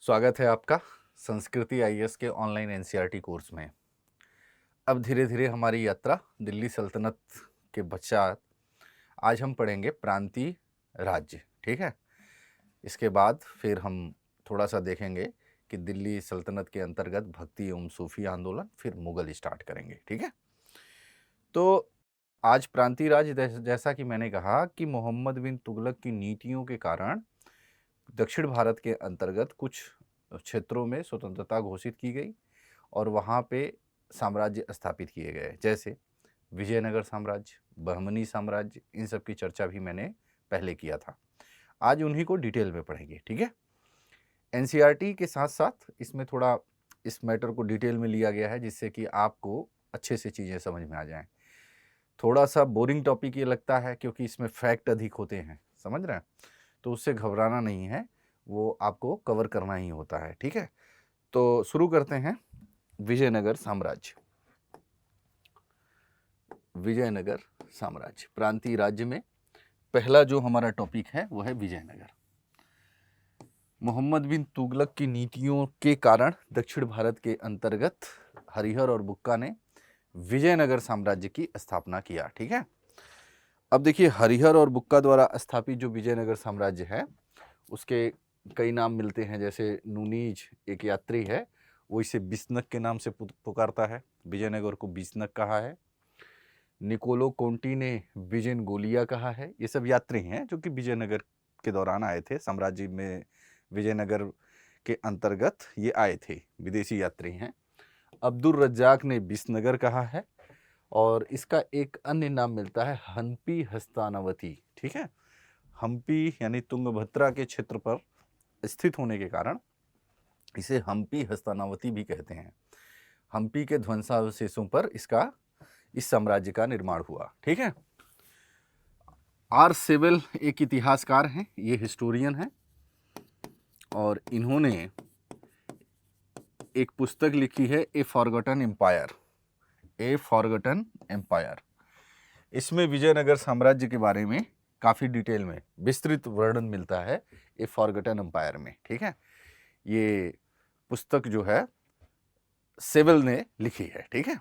स्वागत है आपका संस्कृति आईएएस के ऑनलाइन एनसीईआरटी कोर्स में। अब धीरे धीरे हमारी यात्रा दिल्ली सल्तनत के पश्चात आज हम पढ़ेंगे प्रांतीय राज्य। ठीक है, इसके बाद फिर हम थोड़ा सा देखेंगे कि दिल्ली सल्तनत के अंतर्गत भक्ति एवं सूफी आंदोलन, फिर मुगल स्टार्ट करेंगे। ठीक है, तो आज प्रांतीय राज्य जैसा कि मैंने कहा कि मोहम्मद बिन तुगलक की नीतियों के कारण दक्षिण भारत के अंतर्गत कुछ क्षेत्रों में स्वतंत्रता घोषित की गई और वहाँ पे साम्राज्य स्थापित किए गए, जैसे विजयनगर साम्राज्य, बहमनी साम्राज्य। इन सब की चर्चा भी मैंने पहले किया था। आज उन्हीं को डिटेल में पढ़ेंगे। ठीक है, एनसीईआरटी के साथ साथ इसमें थोड़ा इस मैटर को डिटेल में लिया गया है जिससे कि आपको अच्छे से चीज़ें समझ में आ जाएं। थोड़ा सा बोरिंग टॉपिक ये लगता है क्योंकि इसमें फैक्ट अधिक होते हैं, समझ रहे हैं, तो उससे घबराना नहीं है, वो आपको कवर करना ही होता है। ठीक है, तो शुरू करते हैं। विजयनगर साम्राज्य। विजयनगर साम्राज्य प्रांतीय राज्य में पहला जो हमारा टॉपिक है वो है विजयनगर। मोहम्मद बिन तुगलक की नीतियों के कारण दक्षिण भारत के अंतर्गत हरिहर और बुक्का ने विजयनगर साम्राज्य की स्थापना किया। ठीक है, अब देखिए हरिहर और बुक्का द्वारा स्थापित जो विजयनगर साम्राज्य है उसके कई नाम मिलते हैं। जैसे नूनीज एक यात्री है, वो इसे बिस्नक के नाम से पुकारता है, विजयनगर को बिस्नक कहा है। निकोलो कोंटी ने विजयन गोलिया कहा है। ये सब यात्री हैं जो कि विजयनगर के दौरान आए थे, साम्राज्य में विजयनगर के अंतर्गत ये आए थे, विदेशी यात्री हैं। अब्दुल रज्जाक ने बिसनगर कहा है और इसका एक अन्य नाम मिलता है हम्पी हस्तानावती। ठीक है, हम्पी यानी तुंगभद्रा के क्षेत्र पर स्थित होने के कारण इसे हम्पी हस्तानावती भी कहते हैं। हम्पी के ध्वंसावशेषों पर इसका इस साम्राज्य का निर्माण हुआ। ठीक है, आर सेवेल एक इतिहासकार हैं, ये हिस्टोरियन हैं और इन्होंने एक पुस्तक लिखी है ए फॉरगॉटन एम्पायर। ए फॉरगॉटन एम्पायर, इसमें विजयनगर साम्राज्य के बारे में काफ़ी डिटेल में विस्तृत वर्णन मिलता है ए फॉरगॉटन एम्पायर में। ठीक है, ये पुस्तक जो है सेवेल ने लिखी है। ठीक है,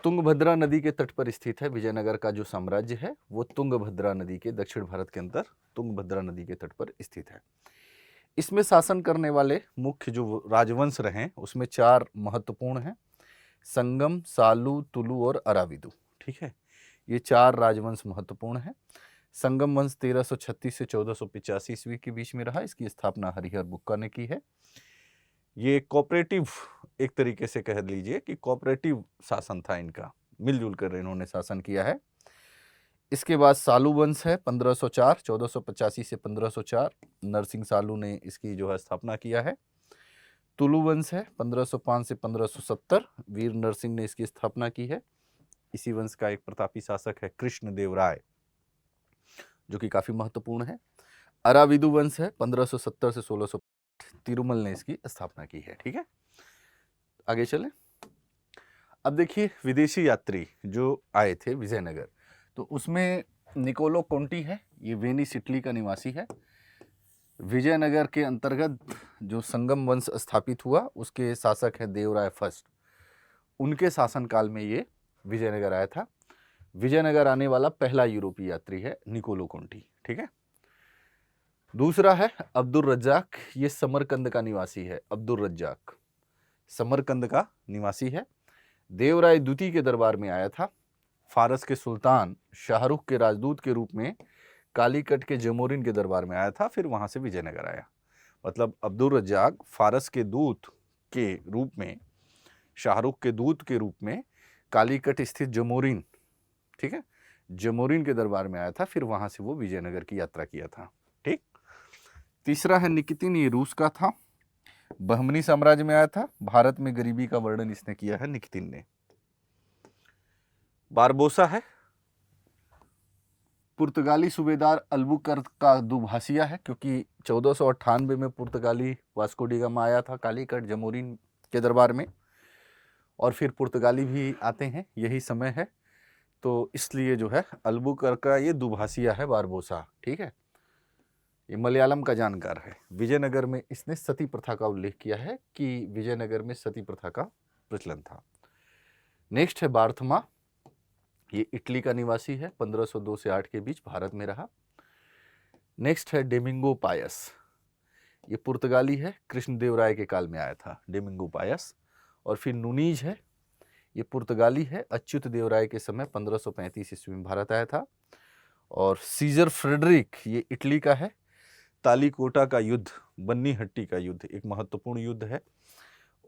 तुंगभद्रा नदी के तट पर स्थित है। विजयनगर का जो साम्राज्य है वो तुंगभद्रा नदी के दक्षिण भारत के अंदर तुंगभद्रा नदी के तट पर स्थित है। इसमें शासन करने वाले मुख्य जो राजवंश रहे उसमें चार महत्वपूर्ण हैं, संगम, सालू, तुलु और अराविदु। ठीक है, ये चार राजवंश महत्वपूर्ण हैं। संगम वंश 1336 से 1485 ईस्वी के बीच में रहा। इसकी स्थापना हरिहर बुक्का ने की है। ये कोऑपरेटिव, एक तरीके से कह लीजिए कि कोऑपरेटिव शासन था इनका, मिलजुल कर इन्होंने शासन किया है। इसके बाद सालू वंश है 1504, 1485 से 1504, नरसिंह सालू ने इसकी जो है स्थापना किया है। तुलु वंश है 1505 से 1570, वीर नरसिंह ने इसकी स्थापना की है। इसी वंश का एक प्रतापी शासक है कृष्ण देव राय, जो कि काफी महत्वपूर्ण है। अराविदु वंश है 1570 से 1600, तिरुमल ने इसकी स्थापना की है। ठीक है, आगे चले। अब देखिए विदेशी यात्री जो आए थे विजयनगर, तो उसमें निकोलो कोंटी है, ये वेनिस इटली का निवासी है। विजयनगर के अंतर्गत जो संगम वंश स्थापित हुआ उसके शासक है देवराय फर्स्ट, उनके शासनकाल में ये विजयनगर आया था। विजयनगर आने वाला पहला यूरोपीय यात्री है निकोलो कोंटी। ठीक है, दूसरा है अब्दुल रज्जाक, ये समरकंद का निवासी है। अब्दुल रज्जाक समरकंद का निवासी है, देवराय द्वितीय के दरबार में आया था। फारस के सुल्तान शाहरुख के राजदूत के रूप में कालीकट के जमोरिन के दरबार में आया था, फिर वहां से विजयनगर आया। मतलब अब्दुल रज्जाक फारस के दूत के रूप में, शाहरुख के दूत के रूप में कालीकट स्थित जमोरिन, ठीक है, जमोरिन के दरबार में आया था, फिर वहां से वो विजयनगर की यात्रा किया था। ठीक, तीसरा है निकितिन, ये रूस का था, बहमनी साम्राज्य में आया था। भारत में गरीबी का वर्णन इसने किया है निकितिन ने। बारबोसा है, पुर्तगाली सूबेदार अल्बुकर्क का दुभाषिया है, क्योंकि 1498 में पुर्तगाली वास्को डी गामा आया था कालीकट जमोरिन के दरबार में, और फिर पुर्तगाली भी आते हैं, यही समय है, तो इसलिए जो है अल्बुकर्क का ये दुभाषिया है बारबोसा। ठीक है, ये मलयालम का जानकार है। विजयनगर में इसने सती प्रथा का उल्लेख किया है कि विजयनगर में सती प्रथा का प्रचलन था। नेक्स्ट है बार्थमा, ये इटली का निवासी है, 1502 से 8 के बीच भारत में रहा। नेक्स्ट है डेमिंगो पायस, ये पुर्तगाली है, कृष्णदेवराय के काल में आया था डेमिंगो पायस। और फिर नुनीज है, ये पुर्तगाली है, अच्युत देवराय के समय 1535 ईस्वी में भारत आया था। और सीजर फ्रेडरिक, ये इटली का है, तालीकोटा का युद्ध, बन्नी हट्टी का युद्ध एक महत्वपूर्ण युद्ध है,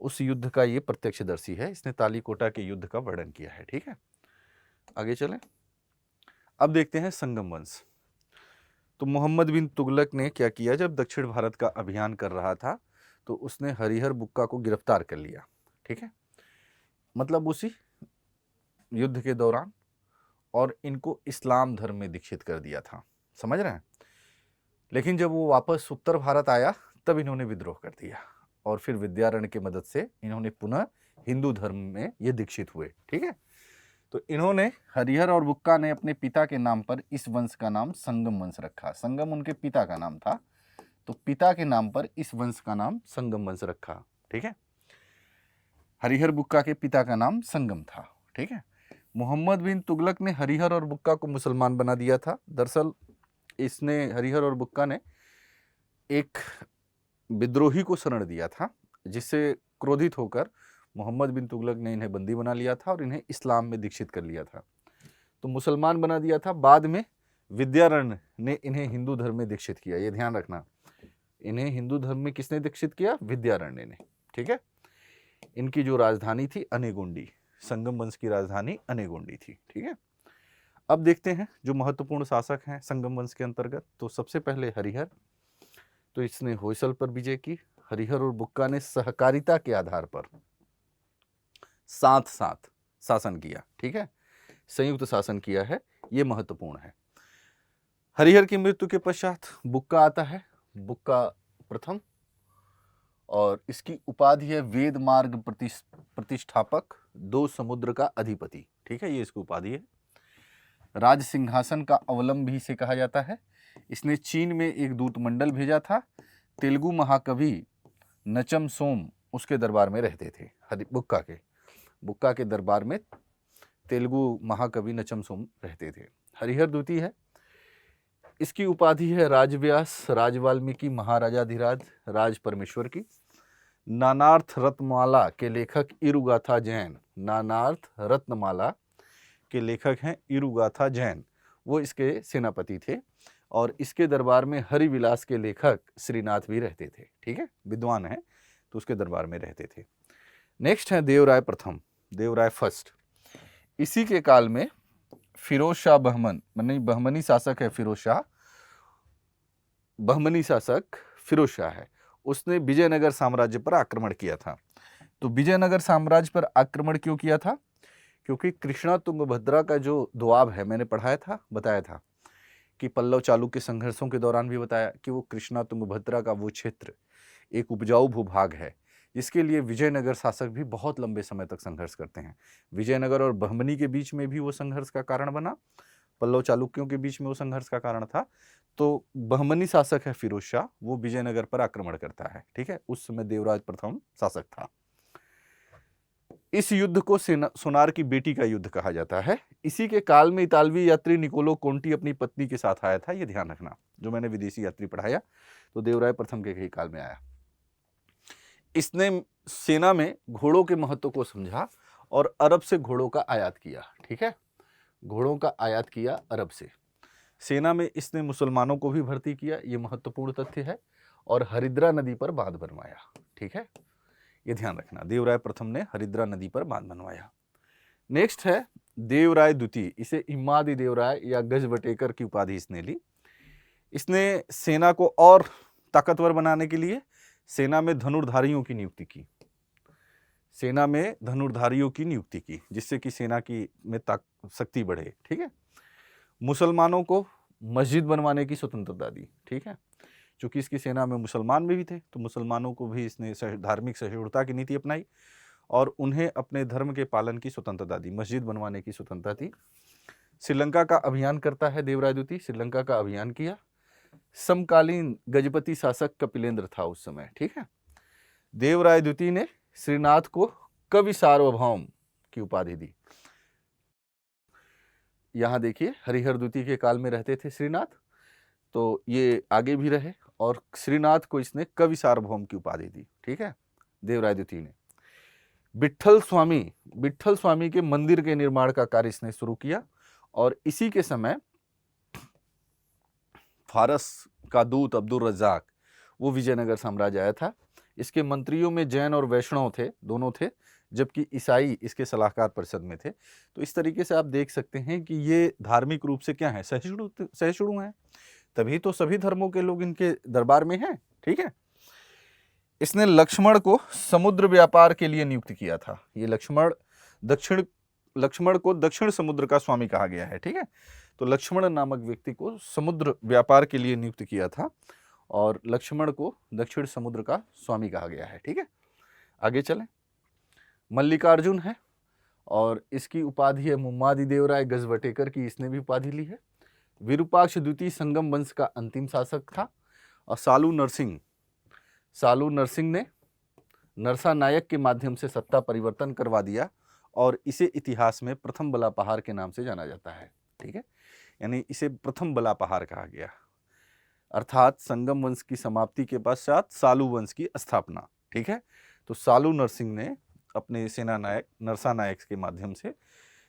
उस युद्ध का ये प्रत्यक्षदर्शी है, इसने तालीकोटा के युद्ध का वर्णन किया है। ठीक है, आगे चलें। अब देखते हैं संगम वंश। तो मोहम्मद बिन तुगलक ने क्या किया, जब दक्षिण भारत का अभियान कर रहा था तो उसने हरिहर बुक्का को गिरफ्तार कर लिया। ठीक है, मतलब उसी युद्ध के दौरान, और इनको इस्लाम धर्म में दीक्षित कर दिया था, समझ रहे हैं। लेकिन जब वो वापस उत्तर भारत आया तब इन्होंने विद्रोह कर दिया, और फिर विद्यारण्य की मदद से इन्होंने पुनः हिंदू धर्म में ये दीक्षित हुए। ठीक है, तो इन्होंने, हरिहर और बुक्का ने अपने पिता के नाम पर इस वंश का नाम संगम वंश रखा। संगम उनके पिता का नाम था, तो पिता के नाम पर इस वंश का नाम संगम वंश रखा। ठीक है, हरिहर बुक्का के पिता का नाम संगम था। ठीक है, मोहम्मद बिन तुगलक ने हरिहर और बुक्का को मुसलमान बना दिया था। दरअसल इसने, हरिहर और बुक्का ने एक विद्रोही को शरण दिया था, जिससे क्रोधित होकर मोहम्मद बिन तुगलक ने इन्हें बंदी बना लिया था और इन्हें इस्लाम में दीक्षित कर लिया था, तो मुसलमान बना दिया था। बाद में विद्यारण्य ने इन्हें हिंदू धर्म में दीक्षित किया, ये ध्यान रखना, इन्हें हिंदू धर्म में किसने दीक्षित किया, विद्यारण्य ने। ठीक है, इनकी जो राजधानी थी अनेगुंडी, संगम वंश की राजधानी अनेगुंडी थी। ठीक है, अब देखते हैं जो महत्वपूर्ण शासक हैं संगम वंश के अंतर्गत। तो सबसे पहले हरिहर, तो इसने होयसल पर विजय की। हरिहर और बुक्का ने सहकारिता के आधार पर साथ साथ शासन किया। ठीक है, संयुक्त शासन किया है, ये महत्वपूर्ण है। हरिहर की मृत्यु के पश्चात बुक्का आता है, बुक्का प्रथम, और इसकी उपाधि है वेद मार्ग प्रतिष्ठापक, 2 समुद्र का अधिपति। ठीक है, ये इसकी उपाधि है। राज सिंहासन का अवलंबी इसे कहा जाता है। इसने चीन में एक दूत मंडल भेजा था। तेलुगु महाकवि नचम सोम उसके दरबार में रहते थे, बुक्का के दरबार में तेलुगु महाकवि नचम सोम रहते थे। हरिहर द्वितीय है, इसकी उपाधि है राजव्यास, राज वाल्मीकि, महाराजाधिराज, राज परमेश्वर की। नानार्थ रत्नमाला के लेखक इरुगाथा जैन, नानार्थ रत्नमाला के लेखक हैं इरुगाथा जैन, वो इसके सेनापति थे। और इसके दरबार में हरिविलास के लेखक श्रीनाथ भी रहते थे। ठीक है, विद्वान है, तो उसके दरबार में रहते थे। नेक्स्ट है देवराय प्रथम, देवराय फर्स्ट। इसी के काल में फिरोज शाह बहमन, माने बहमनी शासक है फिरोज शाह, बहमनी शासक फिरोज शाह है, उसने विजयनगर साम्राज्य पर आक्रमण किया था। तो विजयनगर साम्राज्य पर आक्रमण क्यों किया था, क्योंकि कृष्णा तुंगभद्रा का जो दोआब है, मैंने पढ़ाया था, बताया था कि पल्लव चालुक्य संघर्षों के दौरान भी बताया कि वो कृष्णा तुंगभद्रा का वो क्षेत्र एक उपजाऊ भूभाग है, जिसके लिए विजयनगर शासक भी बहुत लंबे समय तक संघर्ष करते हैं। विजयनगर और बहमनी के बीच में भी वो संघर्ष का कारण बना, पल्लव चालुक्यों के बीच में वो संघर्ष का कारण था। तो बहमनी शासक है फिरोज शाह, वो विजयनगर पर आक्रमण करता है। ठीक है, उस समय देवराज प्रथम शासक था। इस युद्ध को सोनार की बेटी का युद्ध कहा जाता है। इसी के काल में इतालवी यात्री निकोलो कोंटी अपनी पत्नी के साथ आया था, ये ध्यान रखना, जो मैंने विदेशी यात्री पढ़ाया, तो देवराय प्रथम के ही काल में आया। इसने सेना में घोड़ों के महत्व को समझा और अरब से घोड़ों का आयात किया। ठीक है, घोड़ों का आयात किया अरब से। सेना में इसने मुसलमानों को भी भर्ती किया, ये महत्वपूर्ण तथ्य है, और हरिद्रा नदी पर बांध बनवाया। ठीक है, ये ध्यान रखना, देवराय प्रथम ने हरिद्रा नदी पर बांध बनवाया। नेक्स्ट है देवराय द्वितीय, इसे इमादी देवराय या गजबटेकर की उपाधि इसने ली। इसने सेना को और ताकतवर बनाने के लिए सेना में धनुर्धारियों की नियुक्ति की, सेना में धनुर्धारियों की नियुक्ति की, जिससे कि सेना की में शक्ति बढ़े। ठीक है, मुसलमानों को मस्जिद बनवाने की स्वतंत्रता दी। ठीक है, चूंकि इसकी सेना में मुसलमान भी थे, तो मुसलमानों को भी इसने धार्मिक सहिष्णुता की नीति अपनाई और उन्हें अपने धर्म के पालन की स्वतंत्रता दी, मस्जिद बनवाने की स्वतंत्रता दी। श्रीलंका का अभियान करता है देवराय द्वितीय, श्रीलंका का अभियान किया। समकालीन गजपति शासक कपिलेंद्र था उस समय, ठीक है। देवराय द्वितीय ने श्रीनाथ को कवि सार्वभौम की उपाधि दी। यहां देखिए हरिहर द्वितीय के काल में रहते थे श्रीनाथ, तो ये आगे भी रहे और श्रीनाथ को इसने कवि सार्वभौम की उपाधि दी, ठीक है, देवराय द्वितीय ने। विट्ठल स्वामी के मंदिर के निर्माण का कार्य इसने शुरू किया और इसी के समय फारस का दूत अब्दुल रज्जाक वो विजयनगर साम्राज्य आया था। इसके मंत्रियों में जैन और वैष्णव थे, दोनों थे, जबकि ईसाई इसके सलाहकार परिषद में थे। तो इस तरीके से आप देख सकते हैं कि ये धार्मिक रूप से क्या है, सहिष्णु हैं, तभी तो सभी धर्मों के लोग इनके दरबार में हैं, ठीक है। इसने लक्ष्मण को समुद्र व्यापार के लिए नियुक्त किया था। ये लक्ष्मण को दक्षिण समुद्र का स्वामी कहा गया है, ठीक है। तो लक्ष्मण नामक व्यक्ति को समुद्र व्यापार के लिए नियुक्त किया था और लक्ष्मण को दक्षिण समुद्र का स्वामी कहा गया है, ठीक है। आगे चलें। मल्लिकार्जुन है और इसकी उपाधि है मुम्मादि देवराय गजबटेकर की, इसने भी उपाधि ली है। विरूपाक्ष द्वितीय संगम वंश का अंतिम शासक था। और सालू नरसिंह ने नरसा नायक के माध्यम से सत्ता परिवर्तन करवा दिया और इसे इतिहास में प्रथम बलापहार के नाम से जाना जाता है, ठीक है। यानी इसे प्रथम बलापहार कहा गया, अर्थात संगम वंश की समाप्ति के पश्चात सालू वंश की स्थापना, ठीक है। तो सालू नरसिंह ने अपने सेना नायक नरसा नायक के माध्यम से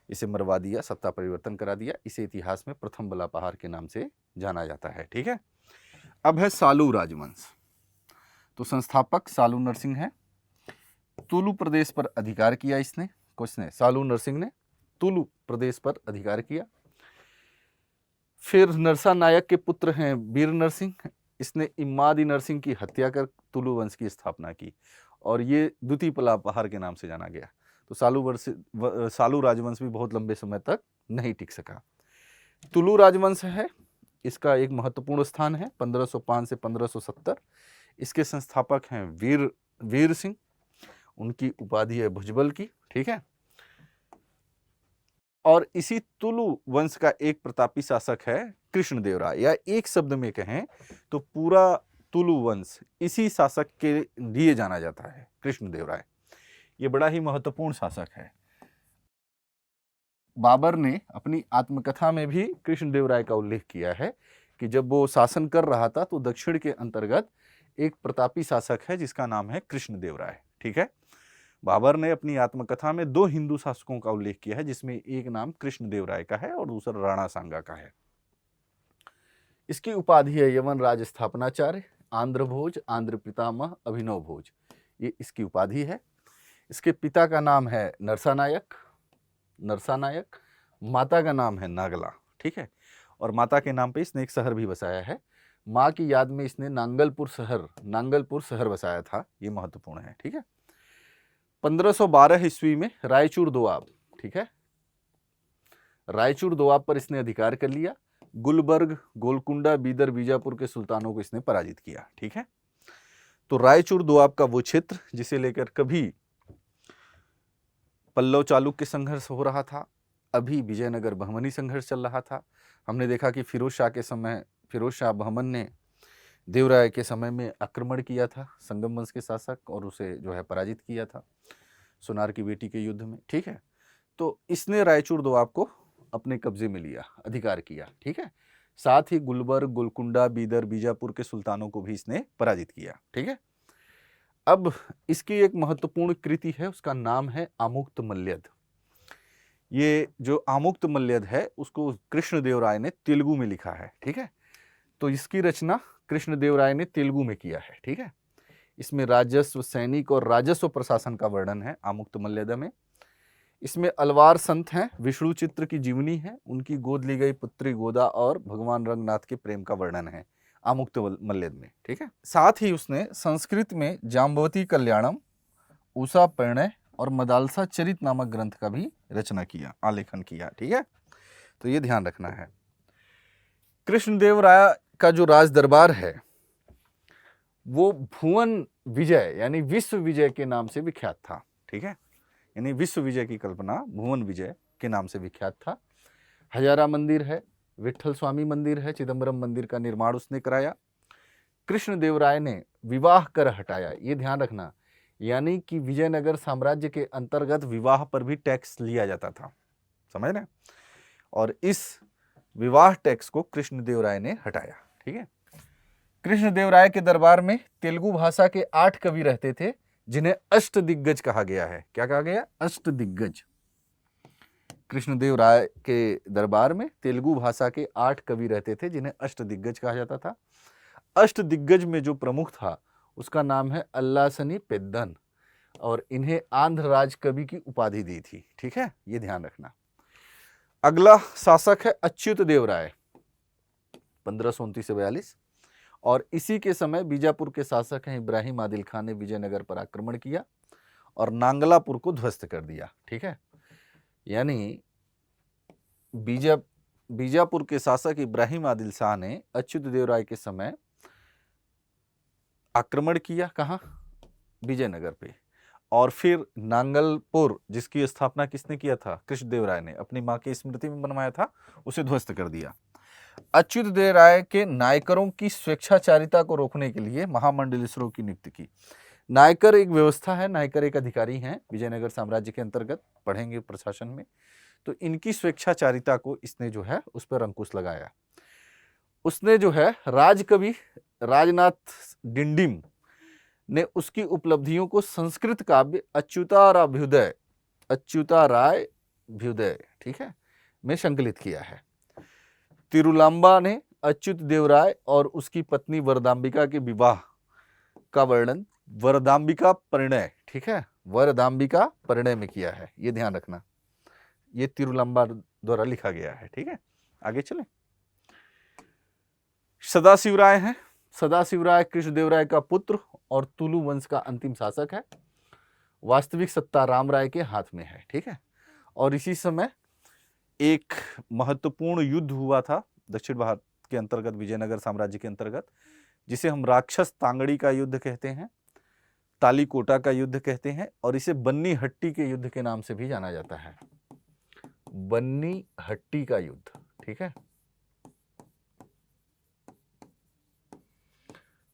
इसे मरवा दिया, सत्ता परिवर्तन करा दिया, इसे इतिहास में प्रथम बलापहार के नाम से जाना जाता है, ठीक है। अब है सालू राजवंश। तो संस्थापक सालू नरसिंह है। तुलु प्रदेश पर अधिकार किया किसने, सालू नरसिंह ने तुलु प्रदेश पर अधिकार किया। फिर नरसा नायक के पुत्र हैं वीर नरसिंह, इसने इम्मादी नरसिंह की हत्या कर तुलु वंश की स्थापना की और ये द्वितीय बलापहार के नाम से जाना गया। तो सालू राजवंश भी बहुत लंबे समय तक नहीं टिक सका। तुलु राजवंश है, इसका एक महत्वपूर्ण स्थान है 1505 से 1570। इसके संस्थापक हैं वीर सिंह, उनकी उपाधि है भुजबल की, ठीक है। और इसी तुलु वंश का एक प्रतापी शासक है कृष्णदेवराय, या एक शब्द में कहें तो पूरा तुलु वंश इसी शासक के लिए जाना जाता है, कृष्णदेवराय। ये बड़ा ही महत्वपूर्ण शासक है। बाबर ने अपनी आत्मकथा में भी कृष्णदेवराय का उल्लेख किया है कि जब वो शासन कर रहा था तो दक्षिण के अंतर्गत एक प्रतापी शासक है जिसका नाम है कृष्णदेवराय, ठीक है। बाबर ने अपनी आत्मकथा में 2 हिंदू शासकों का उल्लेख किया है, जिसमें एक नाम कृष्णदेवराय का है और दूसरा राणा सांगा का है। इसकी उपाधि है यवन राज स्थापनाचार्य, आंध्र भोज, आंध्र पितामह, अभिनव भोज, ये इसकी उपाधि है। इसके पिता का नाम है नरसा नायक, माता का नाम है नागला, ठीक है। और माता के नाम पे इसने एक शहर भी बसाया है। माँ की याद में इसने नांगलपुर शहर बसाया था, ये महत्वपूर्ण है, ठीक है। 1512 ईस्वी में रायचूर दोआब, ठीक है, रायचूर दोआब पर इसने अधिकार कर लिया। गुलबर्ग, गोलकुंडा, बीदर, बीजापुर के सुल्तानों को इसने पराजित किया, ठीक है। तो रायचूर दोआब का वो क्षेत्र जिसे लेकर कभी पल्लव चालुक्य संघर्ष हो रहा था, अभी विजयनगर बहमनी संघर्ष चल रहा था। हमने देखा कि फिरोज शाह बहमन ने देवराय के समय में आक्रमण किया था संगम वंश के शासक और उसे जो है पराजित किया था सोनार की बेटी के युद्ध में, ठीक है। तो इसने रायचूर दोआब को अपने कब्जे में लिया, अधिकार किया, ठीक है। साथ ही गुलबर्ग, गोलकुंडा, बीदर, बीजापुर के सुल्तानों को भी इसने पराजित किया, ठीक है। अब इसकी एक महत्वपूर्ण कृति है, उसका नाम है आमुक्त मल्यद। ये जो आमुक्त मल्यद है उसको कृष्णदेवराय ने तेलुगु में लिखा है, ठीक है। तो इसकी रचना कृष्णदेवराय ने तेलुगु में किया है, ठीक है। इसमें राजस्व, सैनिक और राजस्व प्रशासन का वर्णन है आमुक्त मल्यद में। इसमें अलवार संत हैं, विष्णु चित्र की जीवनी है, उनकी गोद ली गई पुत्री गोदा और भगवान रंगनाथ के प्रेम का वर्णन है आमुक्त मल्यद में, ठीक है। साथ ही उसने संस्कृत में जाम्बवती कल्याणम, उषा परिणय और मदालसा चरित नामक ग्रंथ का भी रचना किया, आलेखन किया, ठीक है। तो ये ध्यान रखना है। कृष्णदेवराय का जो राज दरबार है वो भुवन विजय यानी विश्व विजय के नाम से विख्यात था, ठीक है। यानी विश्व विजय की कल्पना भुवन विजय के नाम से विख्यात था। हजारा मंदिर है, विठल स्वामी मंदिर है, चिदम्बरम मंदिर का निर्माण उसने कराया। कृष्णदेवराय ने विवाह कर हटाया, ये ध्यान रखना, यानी कि विजयनगर साम्राज्य के अंतर्गत विवाह पर भी टैक्स लिया जाता था, समझ रहे? और इस विवाह टैक्स को कृष्णदेवराय ने हटाया, ठीक है। कृष्णदेवराय के दरबार में तेलुगु भाषा के 8 कवि रहते थे, जिन्हें अष्टदिग्गज कहा गया है। क्या कहा गया? अष्टदिग्गज। कृष्णदेवराय के दरबार में तेलुगु भाषा के 8 कवि रहते थे, जिन्हें अष्टदिग्गज कहा जाता था। अष्टदिग्गज में जो प्रमुख था उसका नाम है अल्लासनी पेद्दन, और इन्हें आंध्र राज कवि की उपाधि दी थी, ठीक है, ये ध्यान रखना। अगला शासक है अच्युत देव राय, 1529 से 42, और इसी के समय बीजापुर के शासक हैं इब्राहिम आदिल खान ने विजयनगर पर आक्रमण किया और नांगलापुर को ध्वस्त कर दिया, ठीक है। यानी बीजापुर के शासक इब्राहिम आदिल शाह ने अच्युत देव राय के समय आक्रमण किया, कहाँ? विजयनगर पे, और फिर नांगलपुर, जिसकी स्थापना किसने किया था? कृष्णदेव राय ने, अपनी मां की स्मृति में बनवाया था, उसे ध्वस्त कर दिया। अच्युत देव राय के नायकरों की स्वेच्छाचारिता को रोकने के लिए महामंडलेश्वरों की नियुक्ति की। नायकर एक व्यवस्था है, नायकर एक अधिकारी हैं विजयनगर साम्राज्य के अंतर्गत, पढ़ेंगे प्रशासन में। तो इनकी स्वेच्छाचारिता को इसने जो है उस पर अंकुश लगाया। उसने जो है राजकवि राजनाथ डिंडिम ने उसकी उपलब्धियों को संस्कृत काव्य अच्युताराभ्युदय, ठीक है, में संकलित किया है। तिरुलांबा ने अच्युत देवराय और उसकी पत्नी वरदाम्बिका के विवाह का वर्णन वरदाम्बिका परिणय, ठीक है, वरदाम्बिका परिणय में किया है, ये ध्यान रखना। ये तिरुलांबा द्वारा लिखा गया है, ठीक है। आगे चलें। सदाशिव राय है। सदाशिव राय कृष्णदेवराय का पुत्र और तुलु वंश का अंतिम शासक है। वास्तविक सत्ता राम राय के हाथ में है, ठीक है। और इसी समय एक महत्वपूर्ण युद्ध हुआ था दक्षिण भारत के अंतर्गत, विजयनगर साम्राज्य के अंतर्गत, जिसे हम राक्षस तांगड़ी का युद्ध कहते हैं, तालीकोटा का युद्ध कहते हैं, और इसे बन्नी हट्टी के युद्ध के नाम से भी जाना जाता है। बन्नी हट्टी का युद्ध, ठीक है,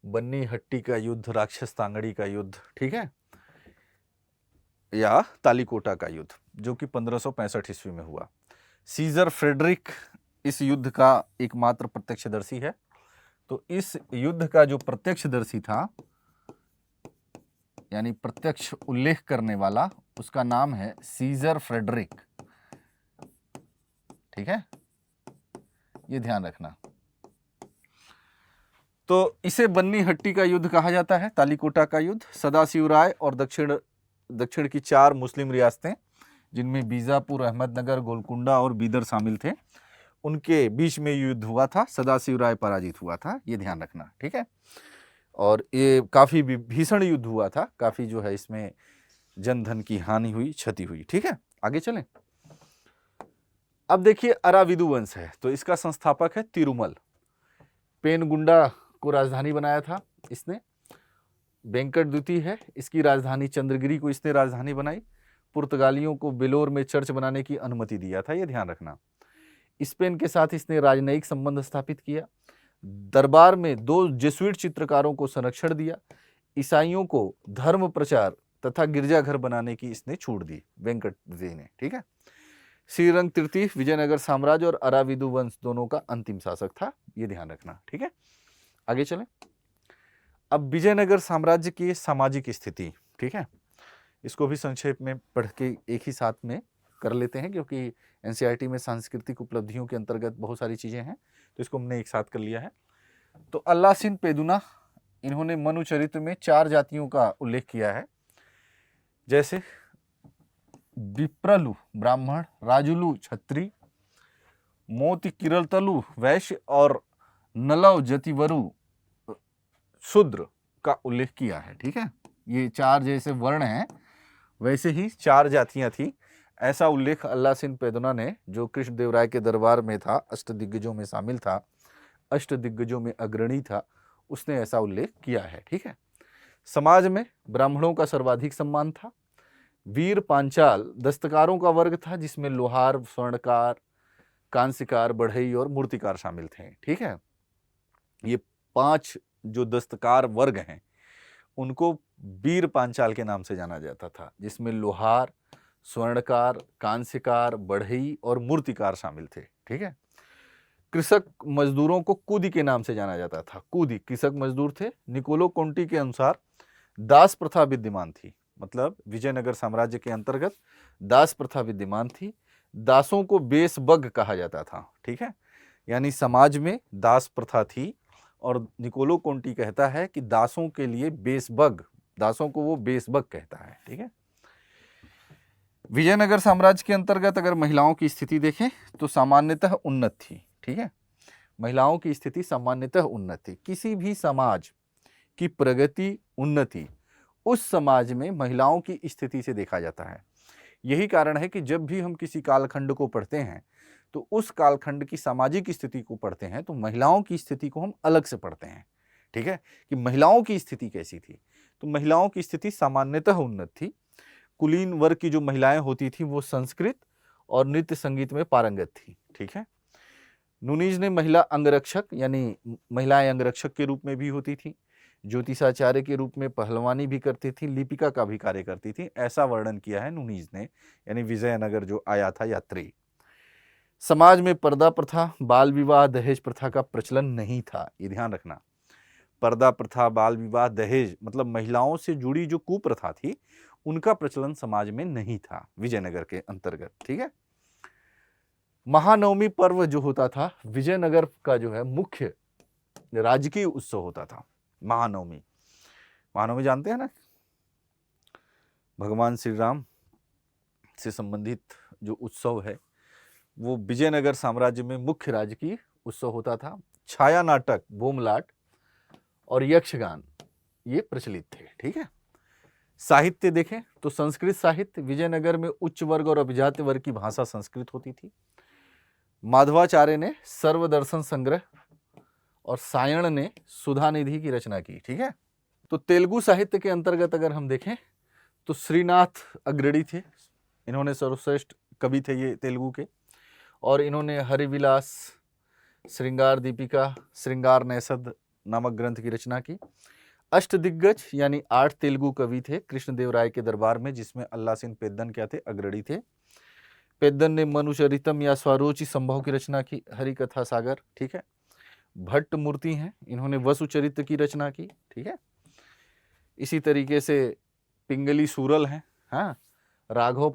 बन्नी हट्टी का युद्ध, राक्षस तांगड़ी का युद्ध, ठीक है, या तालीकोटा का युद्ध, जो कि 1565 ईस्वी में हुआ। सीजर फ्रेडरिक इस युद्ध का एकमात्र प्रत्यक्षदर्शी है। तो इस युद्ध का जो प्रत्यक्षदर्शी था, यानी प्रत्यक्ष उल्लेख करने वाला, उसका नाम है सीजर फ्रेडरिक, ठीक है, ये ध्यान रखना। तो इसे बन्नी हट्टी का युद्ध कहा जाता है, तालीकोटा का युद्ध। सदाशिव राय और दक्षिण की 4 मुस्लिम रियासतें, जिनमें बीजापुर, अहमदनगर, गोलकुंडा और बीदर शामिल थे, उनके बीच में युद्ध हुआ था। सदाशिव राय पराजित हुआ था, ये ध्यान रखना, ठीक है। और ये काफी भीषण युद्ध हुआ था, काफी जो है इसमें जन धन की हानि हुई, क्षति हुई, ठीक है। आगे चलें। अब देखिए अराविदु वंश है, तो इसका संस्थापक है तिरुमल। पेनगुंडा को राजधानी बनाया था इसने। वेंकट द्वितीय है, इसकी राजधानी चंद्रगिरी को इसने राजधानी बनाई। पुर्तगालियों को बेलोर में चर्च बनाने की अनुमति दिया था, यह ध्यान रखना। स्पेन के साथ इसने राजनयिक संबंध स्थापित किया। दरबार में 2 जेसुइट चित्रकारों को संरक्षण दिया। ईसाइयों को धर्म प्रचार तथा गिरजाघर बनाने की इसने छूट दी, वेंकट द्वितीय ने, ठीक है। श्रीरंग तृतीय विजयनगर साम्राज्य और अराविदु वंश दोनों का अंतिम शासक था, यह ध्यान रखना, ठीक है। आगे चलें। अब विजयनगर साम्राज्य की सामाजिक स्थिति, ठीक है, इसको भी संक्षेप में पढ़ के एक ही साथ में कर लेते हैं, क्योंकि एनसीईआरटी में सांस्कृतिक उपलब्धियों के अंतर्गत बहुत सारी चीजें हैं, तो इसको हमने एक साथ कर लिया है। तो अल्लासिन पेदुना, इन्होंने मनुचरित्र में 4 जातियों का उल्लेख किया है, जैसे विप्रलु ब्राह्मण, राजुलु क्षत्रिय, मोति किरलतलु वैश्य और नलव जतिवरु शूद्र का उल्लेख किया है, ठीक है। ये 4 जैसे वर्ण हैं, वैसे ही 4 जातियां थी, ऐसा उल्लेख अल्लासिन पेदुना ने, जो कृष्णदेवराय के दरबार में था, अष्टदिग्गजों में शामिल था, अष्टदिग्गजों में अग्रणी था, उसने ऐसा उल्लेख किया है, ठीक है। समाज में ब्राह्मणों का सर्वाधिक सम्मान था। वीर पांचाल दस्तकारों का वर्ग था, जिसमें लोहार, स्वर्णकार, कांस्यकार, बढ़ई और मूर्तिकार शामिल थे। ठीक है, ये 5 जो दस्तकार वर्ग हैं उनको वीर पांचाल के नाम से जाना जाता था, जिसमें लोहार, स्वर्णकार, कांस्यकार, बढ़ई और मूर्तिकार शामिल थे। ठीक है, कृषक मजदूरों को कूदी के नाम से जाना जाता था। कूदी कृषक मजदूर थे। निकोलो कोंटी के अनुसार दास प्रथा विद्यमान थी, मतलब विजयनगर साम्राज्य के अंतर्गत दास प्रथा विद्यमान थी। दासों को बेसबग कहा जाता था। ठीक है, यानी समाज में दास प्रथा थी और निकोलो कोंटी कहता है कि दासों के लिए बेसबग, दासों को वो बेसबग कहता है। ठीक है, विजयनगर साम्राज्य के अंतर्गत अगर महिलाओं की स्थिति देखें तो सामान्यतः उन्नत थी। ठीक है, महिलाओं की स्थिति सामान्यतः उन्नत थी। किसी भी समाज की प्रगति, उन्नति उस समाज में महिलाओं की स्थिति से देखा जाता है। यही कारण है कि जब भी हम किसी कालखंड को पढ़ते हैं तो उस कालखंड की सामाजिक स्थिति को पढ़ते हैं तो महिलाओं की स्थिति को हम अलग से पढ़ते हैं। ठीक है, कि महिलाओं की स्थिति कैसी थी, तो महिलाओं की स्थिति सामान्यतः उन्नत थी। कुलीन वर्ग की जो महिलाएं होती थी वो संस्कृत और नृत्य संगीत में पारंगत थी। ठीक है, नूनीज ने महिला अंगरक्षक यानी महिलाएं अंगरक्षक के रूप में भी होती थी, ज्योतिषाचार्य के रूप में पहलवानी भी करती थी, लिपिका का भी कार्य करती थी, ऐसा वर्णन किया है नूनीज ने, यानी विजयनगर जो आया था यात्री। समाज में पर्दा प्रथा, बाल विवाह, दहेज प्रथा का प्रचलन नहीं था। ये ध्यान रखना, पर्दा प्रथा, बाल विवाह, दहेज मतलब महिलाओं से जुड़ी जो कुप्रथा थी उनका प्रचलन समाज में नहीं था विजयनगर के अंतर्गत। ठीक है, महानवमी पर्व जो होता था विजयनगर का जो है मुख्य राजकीय उत्सव होता था। महानवमी, महानवमी जानते हैं ना, भगवान श्री राम से संबंधित जो उत्सव है वो विजयनगर साम्राज्य में मुख्य राजकीय उत्सव होता था। छाया नाटक, बोमलाट और यक्षगान ये प्रचलित थे। ठीक है, साहित्य देखें तो संस्कृत साहित्य, विजयनगर में उच्च वर्ग और अभिजात्य वर्ग की भाषा संस्कृत होती थी। माधवाचार्य ने सर्वदर्शन संग्रह और सायण ने सुधा निधि की रचना की। ठीक है, तो तेलुगु साहित्य के अंतर्गत अगर हम देखें तो श्रीनाथ अग्रणी थे, इन्होंने सर्वश्रेष्ठ कवि थे ये तेलुगु के, और इन्होंने हरिविलास, श्रृंगार दीपिका, श्रृंगार नैषध नामक ग्रंथ की रचना की। अष्टदिग्गज यानी 8 तेलुगु कवि थे कृष्णदेवराय के दरबार में, जिसमें अल्लासीन पेद्दन क्या थे, अग्रणी थे। पेद्दन ने मनुचरितम या स्वरोचि संभव की रचना की, हरिकथा सागर। ठीक है, भट्ट मूर्ति हैं, इन्होंने वसुचरित्र की रचना की। ठीक है, इसी तरीके से पिंगली सूरल हैं, हाँ, राघव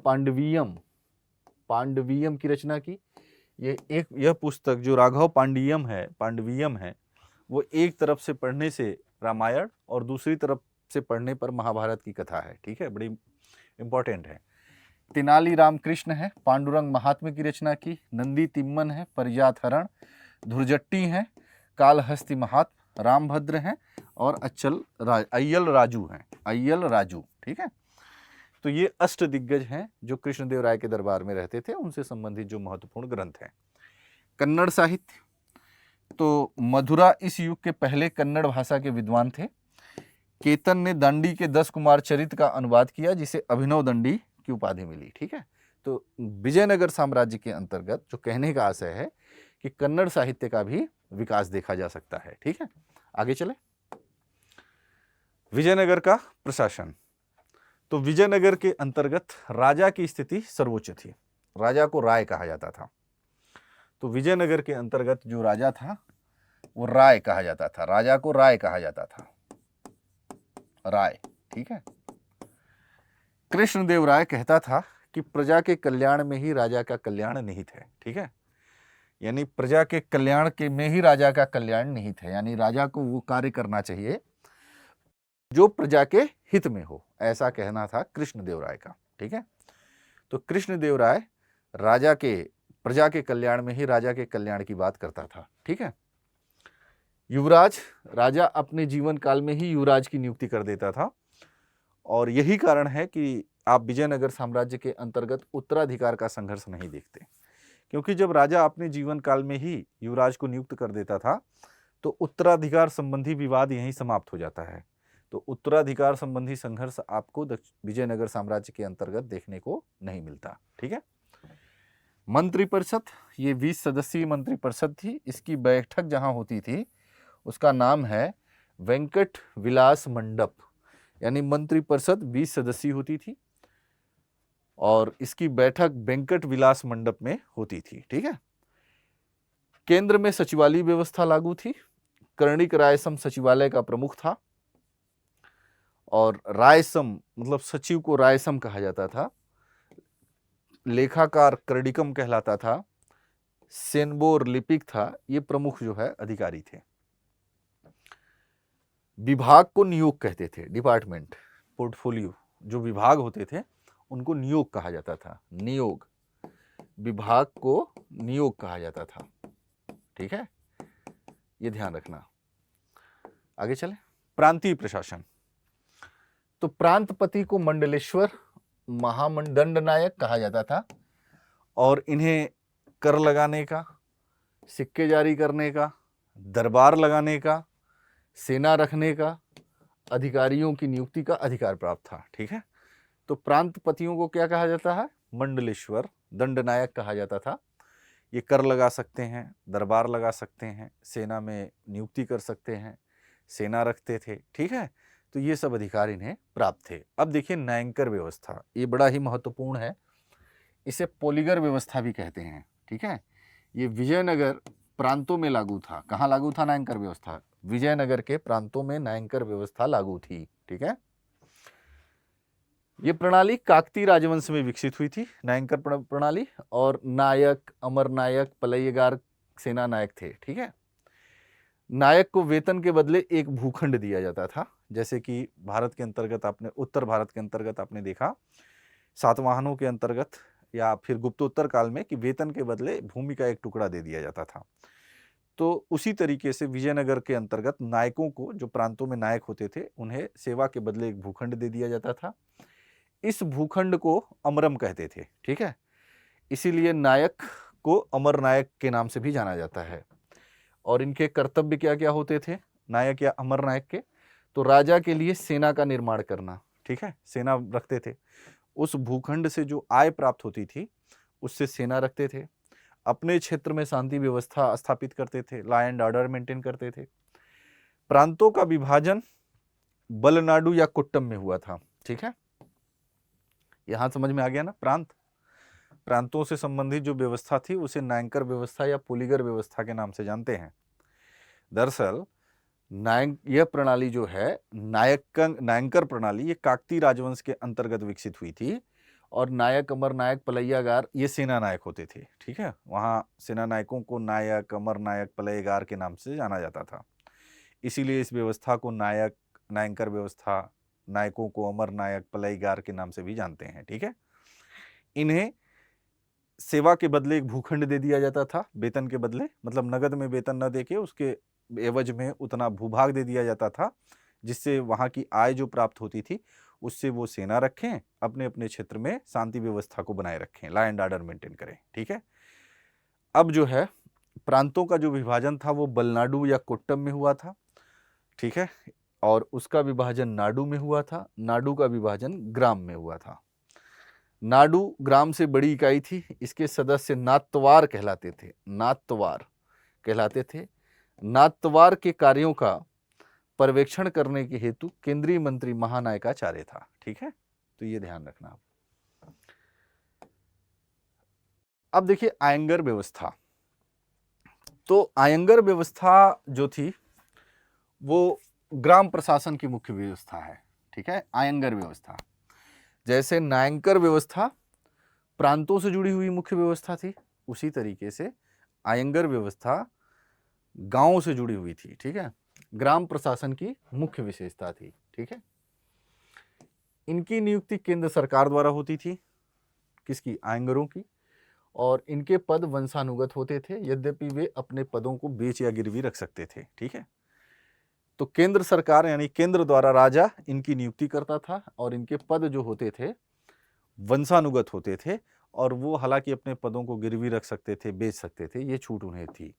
पांडवीयम की रचना की। यह पुस्तक जो राघव पांडवीयम है वो एक तरफ से पढ़ने से रामायण और दूसरी तरफ से पढ़ने पर महाभारत की कथा है। ठीक है, बड़ी इंपॉर्टेंट है। तेनाली रामकृष्ण है, पांडुरंग महात्म्य की रचना की। नंदी तिम्मन है, परिजात हरण। धुरजट्टी हैं, कालहस्ती महात्म। रामभद्र हैं और अय्यल राजू। ठीक है, तो ये अष्ट दिग्गज हैं जो कृष्णदेवराय के दरबार में रहते थे, उनसे संबंधित जो महत्वपूर्ण ग्रंथ हैं। कन्नड़ साहित्य, तो मधुरा इस युग के पहले कन्नड़ भाषा के विद्वान थे। केतन ने दंडी के 10 कुमार चरित्र का अनुवाद किया, जिसे अभिनव दंडी की उपाधि मिली। ठीक है, तो विजयनगर साम्राज्य के अंतर्गत जो कहने का आशय है कि कन्नड़ साहित्य का भी विकास देखा जा सकता है। ठीक है, आगे चले। विजयनगर का प्रशासन, तो विजयनगर के अंतर्गत राजा की स्थिति सर्वोच्च थी, राजा को राय कहा जाता था। तो विजयनगर के अंतर्गत जो राजा था वो राय कहा जाता था, राजा को राय कहा जाता था, राय। ठीक है, कृष्णदेवराय कहता था कि प्रजा के कल्याण में ही राजा का कल्याण निहित है। ठीक है, यानी प्रजा के कल्याण के में ही राजा का कल्याण निहित है, यानी राजा को वो कार्य करना चाहिए जो प्रजा के हित में हो, ऐसा कहना था कृष्णदेवराय का। ठीक है, तो कृष्णदेवराय प्रजा के कल्याण में ही राजा के कल्याण की बात करता था। ठीक है, युवराज, राजा अपने जीवन काल में ही युवराज की नियुक्ति कर देता था, और यही कारण है कि आप विजयनगर साम्राज्य के अंतर्गत उत्तराधिकार का संघर्ष नहीं देखते, क्योंकि जब राजा अपने जीवन काल में ही युवराज को नियुक्त कर देता था तो उत्तराधिकार संबंधी विवाद यहीं समाप्त हो जाता है। तो उत्तराधिकार संबंधी संघर्ष आपको विजयनगर साम्राज्य के अंतर्गत देखने को नहीं मिलता। ठीक है, मंत्रिपरिषद, ये 20 सदस्यीय मंत्रिपरिषद थी। इसकी बैठक जहां होती थी उसका नाम है वेंकट विलास मंडप, यानी मंत्रिपरिषद 20 सदस्यीय होती थी और इसकी बैठक वेंकट विलास मंडप में होती थी। ठीक है। केंद्र में सचिवालय व्यवस्था लागू थी। कर्णिक रायसम सचिवालय का प्रमुख था और रायसम मतलब सचिव को रायसम कहा जाता था। लेखाकार कर्णिकम कहलाता था। सेनबोर लिपिक था। ये प्रमुख जो है अधिकारी थे। विभाग को नियोग कहते थे। डिपार्टमेंट, पोर्टफोलियो, जो विभाग होते थे उनको नियोग कहा जाता था। नियोग, विभाग को नियोग कहा जाता था। ठीक है, ये ध्यान रखना। आगे चले। प्रांतीय प्रशासन, तो प्रांतपति को मंडलेश्वर महामंडंड नायक कहा जाता था और इन्हें कर लगाने का, सिक्के जारी करने का, दरबार लगाने का, सेना रखने का, अधिकारियों की नियुक्ति का अधिकार प्राप्त था। ठीक है। तो प्रांतपतियों को क्या कहा जाता है? मंडलेश्वर, दंडनायक कहा जाता था। ये कर लगा सकते हैं, दरबार लगा सकते हैं, सेना में नियुक्ति कर सकते हैं, सेना रखते थे। ठीक है। तो ये सब अधिकार इन्हें प्राप्त थे। अब देखिए नायंकर व्यवस्था, ये बड़ा ही महत्वपूर्ण है। इसे पोलीगर व्यवस्था भी कहते हैं। ठीक है। ये विजयनगर प्रांतों में लागू था। कहाँ लागू था नायंकर व्यवस्था? विजयनगर के प्रांतों में नायंकर व्यवस्था लागू थी। ठीक है। ये प्रणाली काकतीय राजवंश में विकसित हुई थी, नायंकर प्रणाली, और नायक, अमर नायक, पलैयगार सेना नायक थे। ठीक है। नायक को वेतन के बदले एक भूखंड दिया जाता था। जैसे कि भारत के अंतर्गत आपने, उत्तर भारत के अंतर्गत आपने देखा सातवाहनों के अंतर्गत या फिर गुप्तोत्तर काल में कि वेतन के बदले भूमि का एक टुकड़ा दे दिया जाता था। तो उसी तरीके से विजयनगर के अंतर्गत नायकों को, जो प्रांतों में नायक होते थे, उन्हें सेवा के बदले एक भूखंड दे दिया जाता था। इस भूखंड को अमरम कहते थे। ठीक है। इसीलिए नायक को अमर नायक के नाम से भी जाना जाता है। और इनके कर्तव्य क्या क्या होते थे नायक या अमर नायक के? तो राजा के लिए सेना का निर्माण करना। ठीक है, सेना रखते थे। उस भूखंड से जो आय प्राप्त होती थी उससे सेना रखते थे। अपने क्षेत्र में शांति व्यवस्था स्थापित करते थे, लॉ एंड ऑर्डर मेंटेन करते थे। प्रांतों का विभाजन बलनाडु या कुट्टम में हुआ था। ठीक है, यहां समझ में आ गया ना। प्रांतों से संबंधित जो व्यवस्था थी उसे नायंकर व्यवस्था या पोलीगर व्यवस्था के नाम से जानते हैं। दरअसल यह प्रणाली जो है नायंकर प्रणाली, ये काकतीय राजवंश के अंतर्गत विकसित हुई थी और नायक, अमर नायक, पलैयागार ये सेना नायक होते थे। ठीक है, वहाँ सेना नायकों को नायक, अमर नायक, पलैयागार के नाम से जाना जाता था। इसीलिए इस व्यवस्था को नायंकर व्यवस्था, नायकों को अमर नायक, पलैयागार के नाम से भी जानते हैं। ठीक है। इन्हें सेवा के बदले एक भूखंड दे दिया जाता था, वेतन के बदले, मतलब नगद में वेतन न देके उसके एवज में उतना भूभाग दे दिया जाता था, जिससे वहाँ की आय जो प्राप्त होती थी उससे वो सेना रखें, अपने अपने क्षेत्र में शांति व्यवस्था को बनाए रखें, लॉ एंड ऑर्डर मेंटेन करें। ठीक है। अब जो है प्रांतों का जो विभाजन था वो बलनाडु या कोट्टम में हुआ था। ठीक है, और उसका विभाजन नाडु में हुआ था। नाडु का विभाजन ग्राम में हुआ था। नाडु ग्राम से बड़ी इकाई थी। इसके सदस्य नात्वार कहलाते थे। नात्वार कहलाते थे। नात्वार के कार्यों का पर्यवेक्षण करने के हेतु केंद्रीय मंत्री महानायकाचार्य था। ठीक है, तो ये ध्यान रखना। अब देखिए आयंगर व्यवस्था। तो आयंगर व्यवस्था जो थी वो ग्राम प्रशासन की मुख्य व्यवस्था है। ठीक है, आयंगर व्यवस्था। जैसे नायंकर व्यवस्था प्रांतों से जुड़ी हुई मुख्य व्यवस्था थी, उसी तरीके से आयंगर व्यवस्था गांवों से जुड़ी हुई थी। ठीक है, ग्राम प्रशासन की मुख्य विशेषता थी। ठीक है, इनकी नियुक्ति केंद्र सरकार द्वारा होती थी। किसकी? आयंगरों की। और इनके पद वंशानुगत होते थे, यद्यपि वे अपने पदों को बेच या गिरवी रख सकते थे। ठीक है, तो केंद्र सरकार यानी केंद्र द्वारा राजा इनकी नियुक्ति करता था और इनके पद जो होते थे वंशानुगत होते थे और वो हालांकि अपने पदों को गिरवी रख सकते थे, बेच सकते थे, ये छूट उन्हें थी।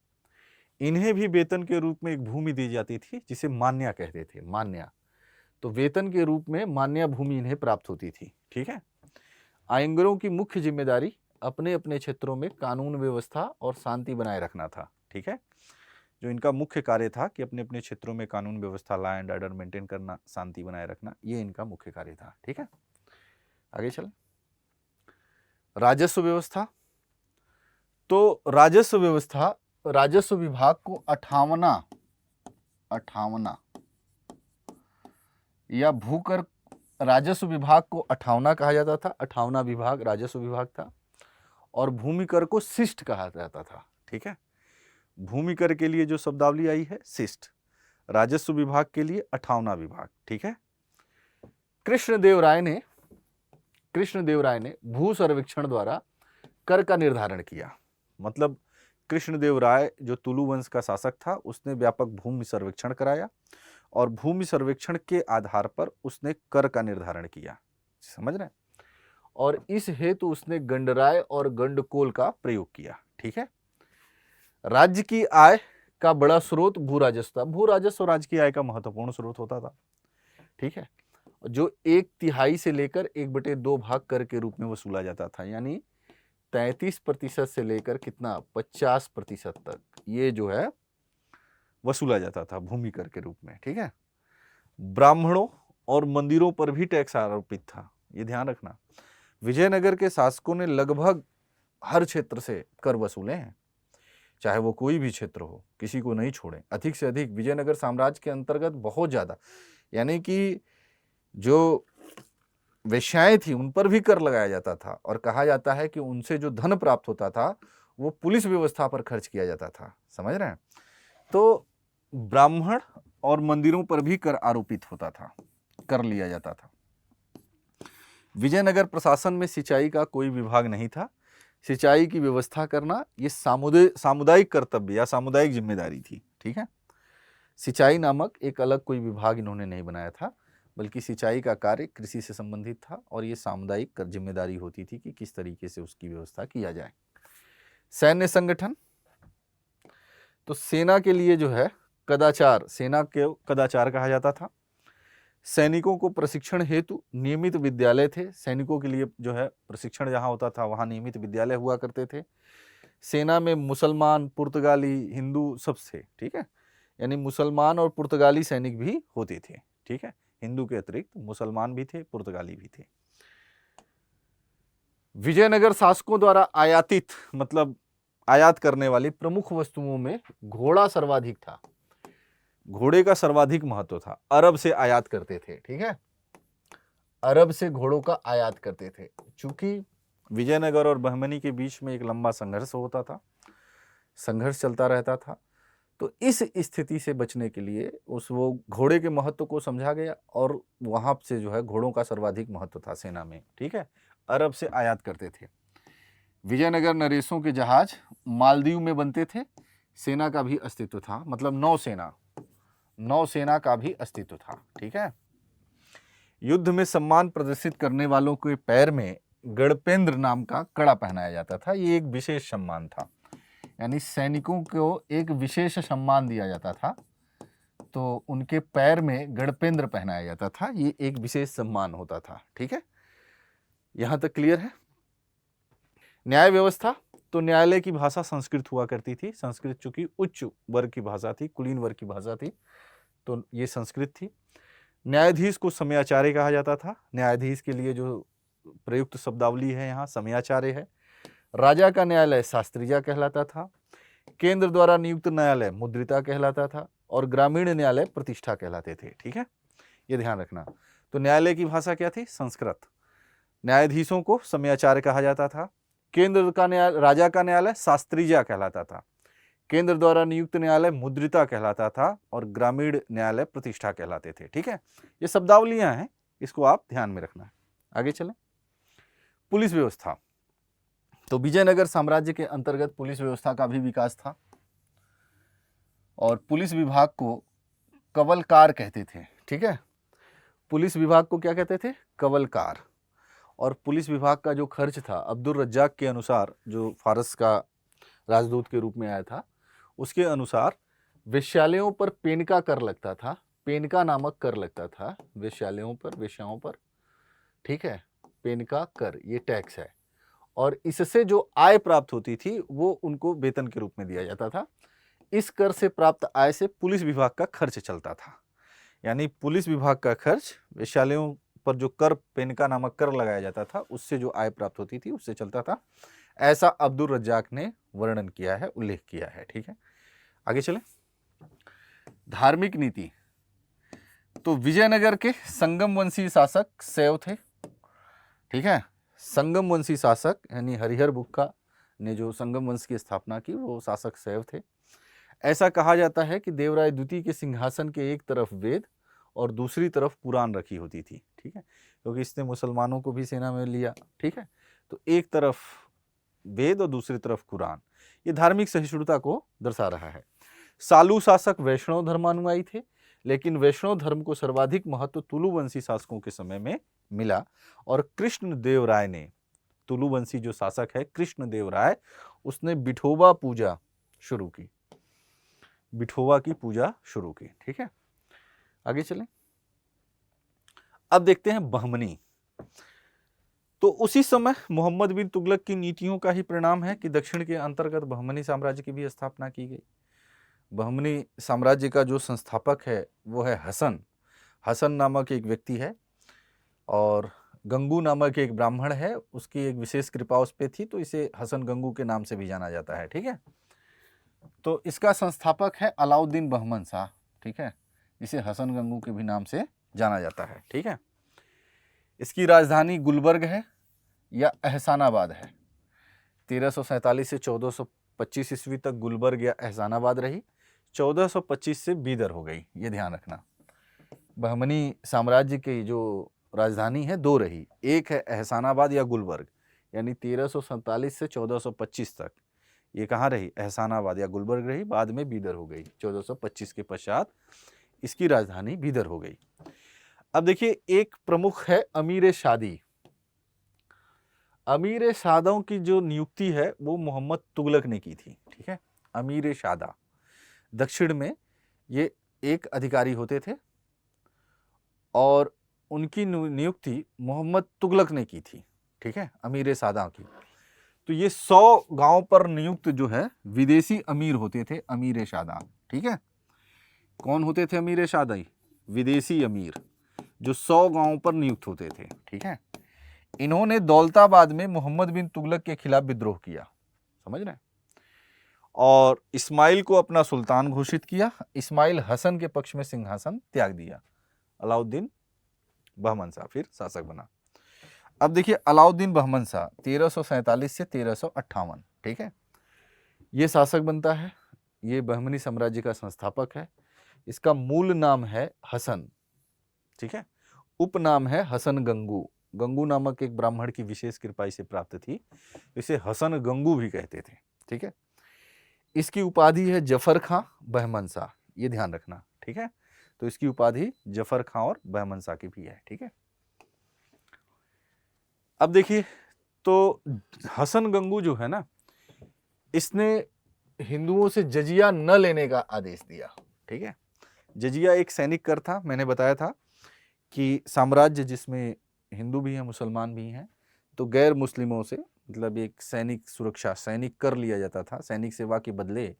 इन्हें भी वेतन के रूप में एक भूमि दी जाती थी जिसे मान्या कहते थे। मान्या, तो वेतन के रूप में मान्या भूमि इन्हें प्राप्त होती थी। ठीक है, आयंगरों की मुख्य जिम्मेदारी अपने अपने क्षेत्रों में कानून व्यवस्था और शांति बनाए रखना था। ठीक है, जो इनका मुख्य कार्य था कि अपने अपने क्षेत्रों में कानून व्यवस्था, लॉ एंड ऑर्डर मेंटेन करना, शांति बनाए रखना, ये इनका मुख्य कार्य था। ठीक है, आगे चलें। राजस्व व्यवस्था। तो राजस्व व्यवस्था, राजस्व विभाग को 58वां या भूकर राजस्व विभाग को 58वां कहा जाता था। 58वां विभाग राजस्व विभाग था। और भूमि कर को शिष्ट कहा जाता था। ठीक है, भूमि कर के लिए जो शब्दावली आई है शिष्ट, राजस्व विभाग के लिए 58वां विभाग। ठीक है, कृष्णदेव राय ने भू सर्वेक्षण द्वारा कर का निर्धारण किया। मतलब कृष्णदेव राय जो तुलु वंश का शासक था, उसने व्यापक भूमि सर्वेक्षण कराया और भूमि सर्वेक्षण के आधार पर उसने कर का निर्धारण किया। समझ रहे हैं? और इस हेतु उसने गंडराय और गंडकोल का प्रयोग किया। ठीक है, राज्य की आय का बड़ा स्रोत भू राजस्व था। भू राजस्व राज्य की आय का महत्वपूर्ण स्रोत होता था। ठीक है, जो 1/3 से लेकर 1/2 भाग कर के रूप में वसूला जाता था, यानी 33% से लेकर कितना 50% तक ये जो है वसूला जाता था भूमि कर के रूप में। ठीक है, ब्राह्मणों और मंदिरों पर भी टैक्स आरोपित था, ये ध्यान रखना। विजयनगर के शासकों ने लगभग हर क्षेत्र से कर वसूले हैं, चाहे वो कोई भी क्षेत्र हो, किसी को नहीं छोड़े। अधिक से अधिक विजयनगर साम्राज्य के अंतर्गत बहुत ज्यादा, यानी कि जो वेश्याएं थी उन पर भी कर लगाया जाता था और कहा जाता है कि उनसे जो धन प्राप्त होता था वो पुलिस व्यवस्था पर खर्च किया जाता था। समझ रहे हैं? तो ब्राह्मण और मंदिरों पर भी कर आरोपित होता था, कर लिया जाता था। विजयनगर प्रशासन में सिंचाई का कोई विभाग नहीं था। सिंचाई की व्यवस्था करना ये सामुदायिक कर्तव्य या सामुदायिक जिम्मेदारी थी। ठीक है, सिंचाई नामक एक अलग कोई विभाग इन्होंने नहीं बनाया था, बल्कि सिंचाई का कार्य कृषि से संबंधित था और ये सामुदायिक जिम्मेदारी होती थी कि किस तरीके से उसकी व्यवस्था किया जाए। सैन्य संगठन। तो सेना के लिए जो है कदाचार, सेना के कदाचार कहा जाता था। सैनिकों को प्रशिक्षण हेतु नियमित विद्यालय थे। सैनिकों के लिए जो है प्रशिक्षण जहां होता था वहां नियमित विद्यालय हुआ करते थे। सेना में मुसलमान, पुर्तगाली, हिंदू सब थे। ठीक है, यानी मुसलमान और पुर्तगाली सैनिक भी होते थे। ठीक है, हिंदू के अतिरिक्त मुसलमान भी थे, पुर्तगाली भी थे। विजयनगर शासकों द्वारा आयातित, मतलब आयात करने वाली प्रमुख वस्तुओं में घोड़ा सर्वाधिक था। घोड़े का सर्वाधिक महत्व था। अरब से आयात करते थे। ठीक है, अरब से घोड़ों का आयात करते थे। चूंकि विजयनगर और बहमनी के बीच में एक लंबा संघर्ष होता था, संघर्ष चलता रहता था, तो इस स्थिति से बचने के लिए वो घोड़े के महत्व को समझा गया और वहां से जो है घोड़ों का सर्वाधिक महत्व था सेना में। ठीक है, अरब से आयात करते थे। विजयनगर नरेशों के जहाज मालदीव में बनते थे। सेना का भी अस्तित्व था, मतलब नौसेना का भी अस्तित्व था। ठीक है, युद्ध में सम्मान प्रदर्शित करने वालों के पैर में गणपेंद्र नाम का कड़ा पहनाया जाता था। ये एक विशेष सम्मान था, यानी सैनिकों को एक विशेष सम्मान दिया जाता था, तो उनके पैर में गणपेंद्र पहनाया जाता था। ये एक विशेष सम्मान होता था। ठीक है, यहां तक क्लियर है? न्याय व्यवस्था। तो न्यायालय की भाषा संस्कृत हुआ करती थी। संस्कृत चूंकि उच्च वर्ग की भाषा थी, कुलीन वर्ग की भाषा थी, तो ये संस्कृत थी। न्यायाधीश को समयाचार्य कहा जाता था। न्यायाधीश के लिए जो प्रयुक्त शब्दावली है यहाँ समयाचार्य है। राजा का न्यायालय शास्त्रीजा कहलाता था। केंद्र द्वारा नियुक्त न्यायालय मुद्रिता कहलाता था और ग्रामीण न्यायालय प्रतिष्ठा कहलाते थे। ठीक है, ये ध्यान रखना। तो न्यायालय की भाषा क्या थी? संस्कृत। न्यायाधीशों को समयाचार्य कहा जाता था। केंद्र का न्याय, राजा का न्यायालय शास्त्रीजा कहलाता था। केंद्र द्वारा नियुक्त न्यायालय मुद्रिता कहलाता था और ग्रामीण न्यायालय प्रतिष्ठा कहलाते थे। ठीक है, ये शब्दावलियां हैं, इसको आप ध्यान में रखना है। आगे चलें। पुलिस व्यवस्था। तो विजयनगर साम्राज्य के अंतर्गत पुलिस व्यवस्था का भी विकास था और पुलिस विभाग को कवलकार कहते थे। ठीक है, पुलिस विभाग को क्या कहते थे? कवलकार। और पुलिस विभाग का जो खर्च था, अब्दुल रज्जाक के अनुसार, जो फारस का राजदूत के रूप में आया था, उसके अनुसार वेश्यालयों पर पेनका कर लगता था। पेनका नामक कर लगता था वेश्यालयों पर, वेश्याओं पर। ठीक है, पेनका कर, ये टैक्स है। और इससे जो आय प्राप्त होती थी वो उनको वेतन के रूप में दिया जाता था। इस कर से प्राप्त आय से पुलिस विभाग का खर्च चलता था। यानी पुलिस विभाग का खर्च वेश्यालयों पर जो कर, पेनका नामक कर लगाया जाता था, उससे जो आय प्राप्त होती थी उससे चलता था। ऐसा अब्दुल रज्जाक ने वर्णन किया है, उल्लेख किया है। ठीक है, आगे चले। धार्मिक नीति, तो विजयनगर के संगम वंशी शासक शैव थे। ठीक है, संगम वंशी शासक यानी हरिहर बुक्का ने जो संगम वंश की स्थापना की वो शासक शैव थे। ऐसा कहा जाता है कि देवराय द्वितीय के सिंहासन के एक तरफ वेद और दूसरी तरफ कुरान रखी होती थी। ठीक है, क्योंकि इसने मुसलमानों को भी सेना में लिया। ठीक है, तो एक तरफ वेद और दूसरी तरफ कुरान, ये धार्मिक सहिष्णुता को दर्शा रहा है। सालू शासक वैष्णव धर्मानुयायी थे, लेकिन वैष्णव धर्म को सर्वाधिक महत्व तुलुवंशी शासकों के समय में मिला और कृष्णदेव राय ने, तुलुवंशी जो शासक है कृष्णदेव राय, उसने विठोबा पूजा शुरू की, विठोबा की पूजा शुरू की। ठीक है, आगे चलें। अब देखते हैं बहमनी। तो उसी समय मोहम्मद बिन तुगलक की नीतियों का ही परिणाम है कि दक्षिण के अंतर्गत बहमनी साम्राज्य की भी स्थापना की गई। बहमनी साम्राज्य का जो संस्थापक है वो है हसन। हसन नामक एक व्यक्ति है और गंगू नामक एक ब्राह्मण है, उसकी एक विशेष कृपा उस पर थी, तो इसे हसन गंगू के नाम से भी जाना जाता है। ठीक है, तो इसका संस्थापक है अलाउद्दीन बहमन शाह। ठीक है, इसे हसन गंगू के भी नाम से जाना जाता है। ठीक है, इसकी राजधानी गुलबर्ग है या एहसानाबाद है। 1347 से 1425 ईस्वी तक गुलबर्ग या एहसानाबाद रही, 1425 से बीदर हो गई, ये ध्यान रखना। बहमनी साम्राज्य की जो राजधानी है दो रही, एक है एहसानाबाद या गुलबर्ग, यानी 1347 से 1425 तक ये कहाँ रही, एहसानाबाद या गुलबर्ग रही, बाद में बीदर हो गई। 1425 के पश्चात इसकी राजधानी बीदर हो गई। अब देखिए, एक प्रमुख है अमीर शादी। अमीर शादों की जो नियुक्ति है वो मोहम्मद तुगलक ने की थी। ठीक है, अमीर शादा दक्षिण में ये एक अधिकारी होते थे और उनकी नियुक्ति मोहम्मद तुगलक ने की थी। ठीक है, अमीर सादा की। तो ये 100 गांव पर नियुक्त जो है विदेशी अमीर होते थे, अमीर शादा। ठीक है, कौन होते थे अमीर शादाई? विदेशी अमीर जो 100 गांव पर नियुक्त होते थे। ठीक है, इन्होंने दौलताबाद में मोहम्मद बिन तुगलक के खिलाफ विद्रोह किया, समझ रहे हैं, और इस्माइल को अपना सुल्तान घोषित किया। इस्माइल हसन के पक्ष में सिंहासन त्याग दिया। अलाउद्दीन बहमन शाह फिर शासक बना। अब देखिए, अलाउद्दीन बहमन शाह 1347 से 1358, ठीक है, ये शासक बनता है। ये बहमनी साम्राज्य का संस्थापक है। इसका मूल नाम है हसन। ठीक है, उपनाम है हसन गंगू। गंगू नामक एक ब्राह्मण की विशेष कृपा इसे प्राप्त थी, इसे हसन गंगू भी कहते थे। ठीक है, इसकी उपाधि है जफर खां बहमन शाह, ये ध्यान रखना। ठीक है, तो इसकी उपाधि जफर खां और बहमन शाह की भी है। ठीक है, अब देखिए, तो हसन गंगू जो है ना, इसने हिंदुओं से जजिया न लेने का आदेश दिया। ठीक है, जजिया एक सैनिक कर था। मैंने बताया था कि साम्राज्य जिसमें हिंदू भी हैं मुसलमान भी हैं, तो गैर मुस्लिमों से मतलब एक सैनिक सुरक्षा, सैनिक कर लिया जाता था, सैनिक सेवा के बदले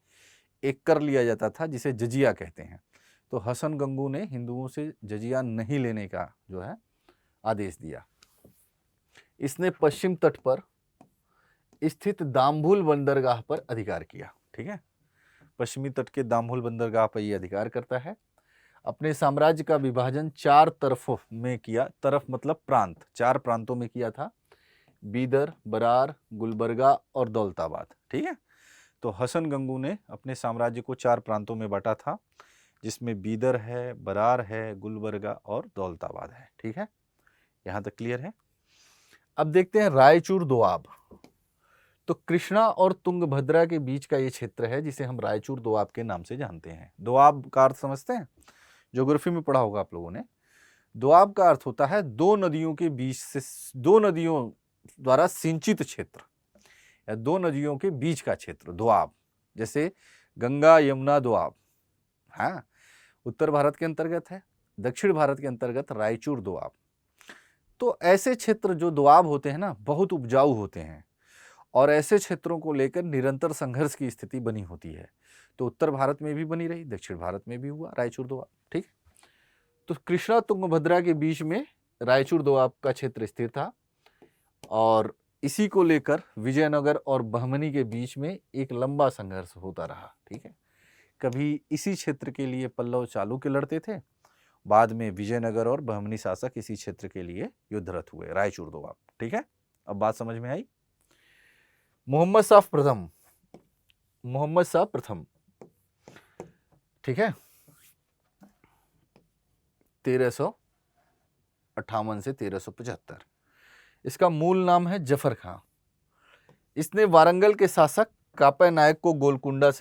एक कर लिया जाता था जिसे जजिया कहते हैं। तो हसन गंगू ने हिंदुओं से जजिया नहीं लेने का जो है आदेश दिया। इसने पश्चिम तट पर स्थित दाम्भुल बंदरगाह पर अधिकार किया। ठीक है, पश्चिमी तट के दाम्भुल बंदरगाह पर यह अधिकार करता है। अपने साम्राज्य का विभाजन 4 तरफों में किया, तरफ मतलब प्रांत, 4 प्रांतों में किया था, बीदर, बरार, गुलबर्गा और दौलताबाद। ठीक है, तो हसन गंगू ने अपने साम्राज्य को 4 प्रांतों में बांटा था, जिसमें बीदर है, बरार है, गुलबर्गा और दौलताबाद है। ठीक है, यहाँ तक क्लियर है। अब देखते हैं रायचूर दोआब। तो कृष्णा और तुंगभद्रा के बीच का ये क्षेत्र है जिसे हम रायचूर दोआब के नाम से जानते हैं। दोआब का अर्थ समझते हैं, ज्योग्राफी में पढ़ा होगा आप लोगों ने। दोआब का अर्थ होता है दो नदियों के बीच से, दो नदियों द्वारा सिंचित क्षेत्र या दो नदियों के बीच का क्षेत्र, दोआब। जैसे गंगा यमुना दोआब, हाँ, उत्तर भारत के अंतर्गत है, दक्षिण भारत के अंतर्गत रायचूर दोआब। तो ऐसे क्षेत्र जो दोआब होते हैं ना, बहुत उपजाऊ होते हैं, और ऐसे क्षेत्रों को लेकर निरंतर संघर्ष की स्थिति बनी होती है। तो उत्तर भारत में भी बनी रही, दक्षिण भारत में भी हुआ रायचूर दोआब। ठीक, तो कृष्णा तुंगभद्रा के बीच में रायचूर दोआब का क्षेत्र स्थिर था और इसी को लेकर विजयनगर और बहमनी के बीच में एक लंबा संघर्ष होता रहा। ठीक है, कभी इसी क्षेत्र के लिए पल्लव चालुक्य लड़ते थे, बाद में विजयनगर और बहमनी शासक इसी क्षेत्र के लिए युद्धरत हुए, रायचूर दोआब। ठीक है, अब बात समझ में आई। मोहम्मद शाह प्रथम, ठीक है, 1358 से 1375। इसका मूल नाम है जफर खां। इसने वारंगल के शासक कापा नायक को गोलकुंडा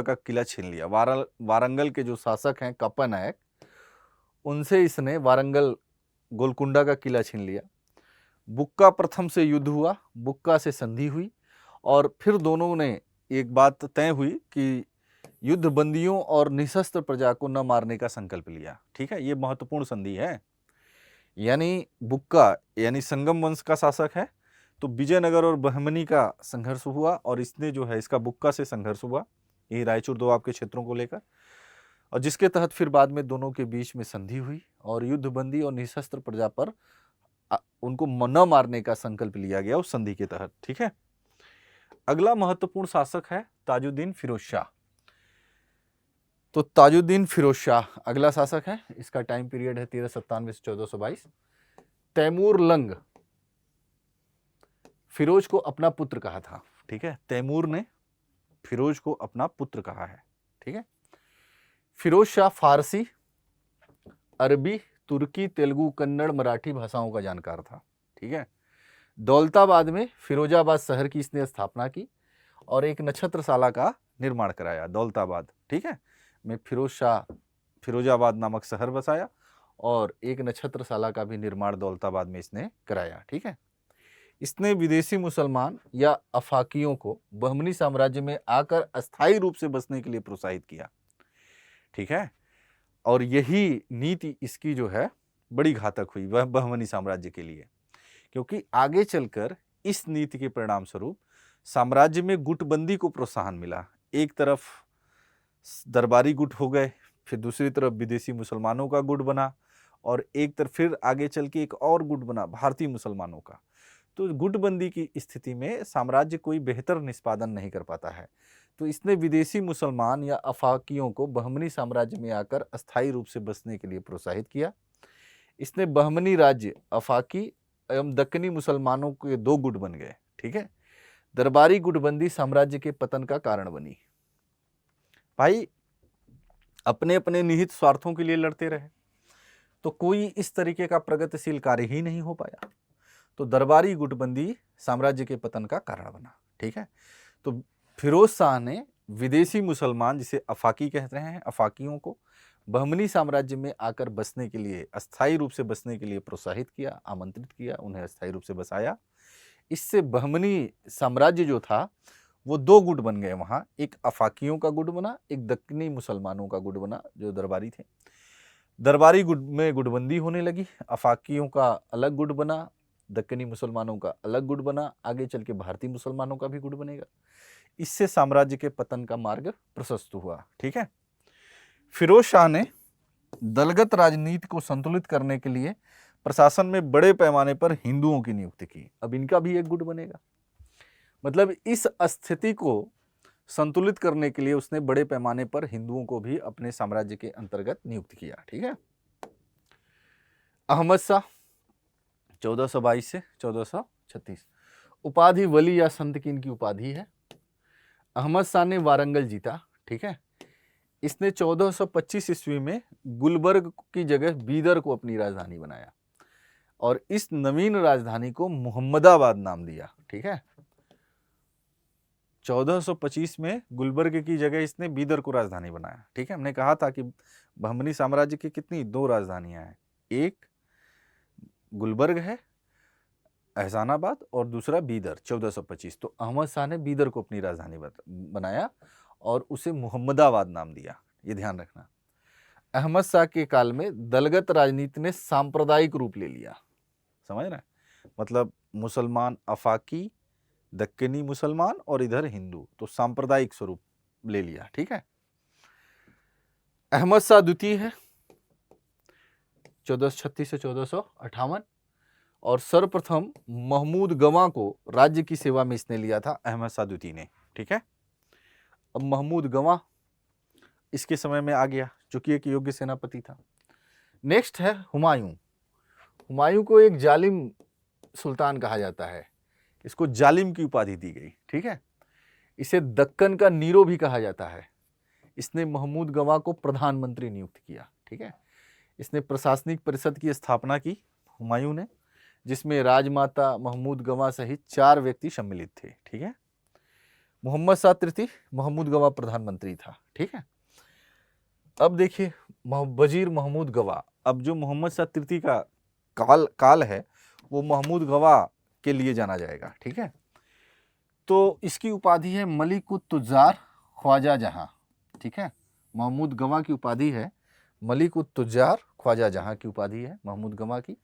का किला छीन लिया। वारंगल के जो शासक हैं कापा नायक, उनसे इसने वारंगल गोलकुंडा का किला छीन लिया। बुक्का प्रथम से युद्ध हुआ, बुक्का से संधि हुई और फिर दोनों ने एक बात तय हुई कि युद्ध बंदियों और निशस्त्र प्रजा को न मारने का संकल्प लिया। ठीक है, ये महत्वपूर्ण संधि है। यानी बुक्का यानी संगम वंश का शासक है, तो विजयनगर और बहमनी का संघर्ष हुआ और इसने जो है इसका बुक्का से संघर्ष हुआ, यही रायचूर दोआब के क्षेत्रों को लेकर, और जिसके तहत फिर बाद में दोनों के बीच में संधि हुई और युद्धबंदी और निशस्त्र प्रजा पर उनको न मारने का संकल्प लिया गया उस संधि के तहत। ठीक है, अगला महत्वपूर्ण शासक है ताजुद्दीन फिरोज शाह। तो ताजुद्दीन फिरोज शाह अगला शासक है। इसका टाइम पीरियड है 1397 से 1422। तैमूर लंग फिरोज को अपना पुत्र कहा था। ठीक है, तैमूर ने फिरोज को अपना पुत्र कहा है। ठीक है, फिरोज शाह फारसी, अरबी, तुर्की, तेलुगु, कन्नड़, मराठी भाषाओं का जानकार था। ठीक है, दौलताबाद में फिरोजाबाद शहर की इसने स्थापना की और एक नक्षत्रशाला का निर्माण कराया। दौलताबाद, ठीक है, में फिरोजाबाद नामक शहर बसाया और एक नक्षत्रशाला का भी निर्माण दौलताबाद में इसने कराया। ठीक है, इसने विदेशी मुसलमान या अफाकियों को बहमनी साम्राज्य में आकर अस्थायी रूप से बसने के लिए प्रोत्साहित किया। ठीक है, और यही नीति इसकी जो है बड़ी घातक हुई वह बहमनी साम्राज्य के लिए, क्योंकि आगे चलकर इस नीति के परिणाम स्वरूप साम्राज्य में गुटबंदी को प्रोत्साहन मिला। एक तरफ दरबारी गुट हो गए, फिर दूसरी तरफ विदेशी मुसलमानों का गुट बना और एक तरफ फिर आगे चल के एक और गुट बना भारतीय मुसलमानों का। तो गुटबंदी की स्थिति में साम्राज्य कोई बेहतर निष्पादन नहीं कर पाता है, तो इसने विदेशी मुसलमान या अफाकियों को बहमनी साम्राज्य में आकर अस्थायी रूप से बसने के लिए प्रोत्साहित किया। इसने बहमनी राज्य अफाकी एवं दक्कनी मुसलमानों के दो गुट बन गए। ठीक है, दरबारी गुटबंदी साम्राज्य के पतन का कारण बनी। भाई अपने अपने निहित स्वार्थों के लिए लड़ते रहे तो कोई इस तरीके का प्रगतिशील कार्य ही नहीं हो पाया, तो दरबारी गुटबंदी साम्राज्य के पतन का कारण बना। ठीक है, तो फिरोज शाह ने विदेशी मुसलमान जिसे अफाकी कहते हैं, अफाकियों को बहमनी साम्राज्य में आकर बसने के लिए, अस्थायी रूप से बसने के लिए प्रोत्साहित किया, आमंत्रित किया, उन्हें अस्थायी रूप से बसाया। इससे बहमनी साम्राज्य जो था वो दो गुट बन गए वहाँ, एक अफाकियों का गुट बना, एक दक्कनी मुसलमानों का गुट बना जो दरबारी थे। दरबारी गुट में गुटबंदी होने लगी, अफाकियों का अलग गुट बना, दक्कनी मुसलमानों का अलग गुट बना, आगे चल के भारतीय मुसलमानों का भी गुट बनेगा। इससे साम्राज्य के पतन का मार्ग प्रशस्त हुआ। ठीक है, फिरोज शाह ने दलगत राजनीति को संतुलित करने के लिए प्रशासन में बड़े पैमाने पर हिंदुओं की नियुक्ति की। अब इनका भी एक गुट बनेगा, मतलब इस स्थिति को संतुलित करने के लिए उसने बड़े पैमाने पर हिंदुओं को भी अपने साम्राज्य के अंतर्गत नियुक्त किया। ठीक है, अहमद शाह 1422 से 1436, उपाधि वली या संत की इनकी उपाधि है। अहमद शाह ने वारंगल जीता। ठीक है, इसने 1425 ईस्वी में गुलबर्ग की जगह बीदर को अपनी राजधानी बनाया और इस नवीन राजधानी को मुहम्मदाबाद नाम दिया। ठीक है, 1425 में गुलबर्ग की जगह इसने बीदर को राजधानी बनाया। ठीक है, हमने कहा था कि बहमनी साम्राज्य की कितनी दो राजधानियां हैं, एक गुलबर्ग है एहसानाबाद और दूसरा बीदर। 1425 तो अहमद शाह ने बीदर को अपनी राजधानी बनाया और उसे मुहम्मदाबाद नाम दिया, ये ध्यान रखना। अहमद शाह के काल में दलगत राजनीति ने सांप्रदायिक रूप ले लिया, समझ रहे हैं, मतलब मुसलमान अफाकी दक्कनी मुसलमान और इधर हिंदू, तो सांप्रदायिक स्वरूप ले लिया। ठीक है। अहमद शाह द्वितीय है 1436 से 1458, और सर्वप्रथम महमूद गवां को राज्य की सेवा में इसने लिया था, अहमद शाह द्वितीय ने। ठीक है। अब महमूद गवां इसके समय में आ गया, जो कि एक योग्य सेनापति था। नेक्स्ट है हुमायूं। हुमायूं को एक जालिम सुल्तान कहा जाता है, इसको जालिम की उपाधि दी गई। ठीक है। इसे दक्कन का नीरो भी कहा जाता है। इसने महमूद गवां को प्रधानमंत्री नियुक्त किया। ठीक है। इसने प्रशासनिक परिषद की स्थापना की हुमायूं ने, जिसमें राजमाता महमूद गवां सहित 4 व्यक्ति सम्मिलित थे। ठीक है। मोहम्मद शाह तृतीय, महमूद गवां प्रधानमंत्री था। ठीक है। अब देखिए वजीर महमूद गवां। अब जो मोहम्मद शाह तृतीय का काल है वो महमूद गवां के लिए जाना जाएगा। ठीक है। तो इसकी उपाधि है मलिक उत तुजार ख्वाजा जहां। ठीक है। महमूद गवां की उपाधि है मलिक उत तुजार ख्वाजा जहां की उपाधि है महमूद गवां की।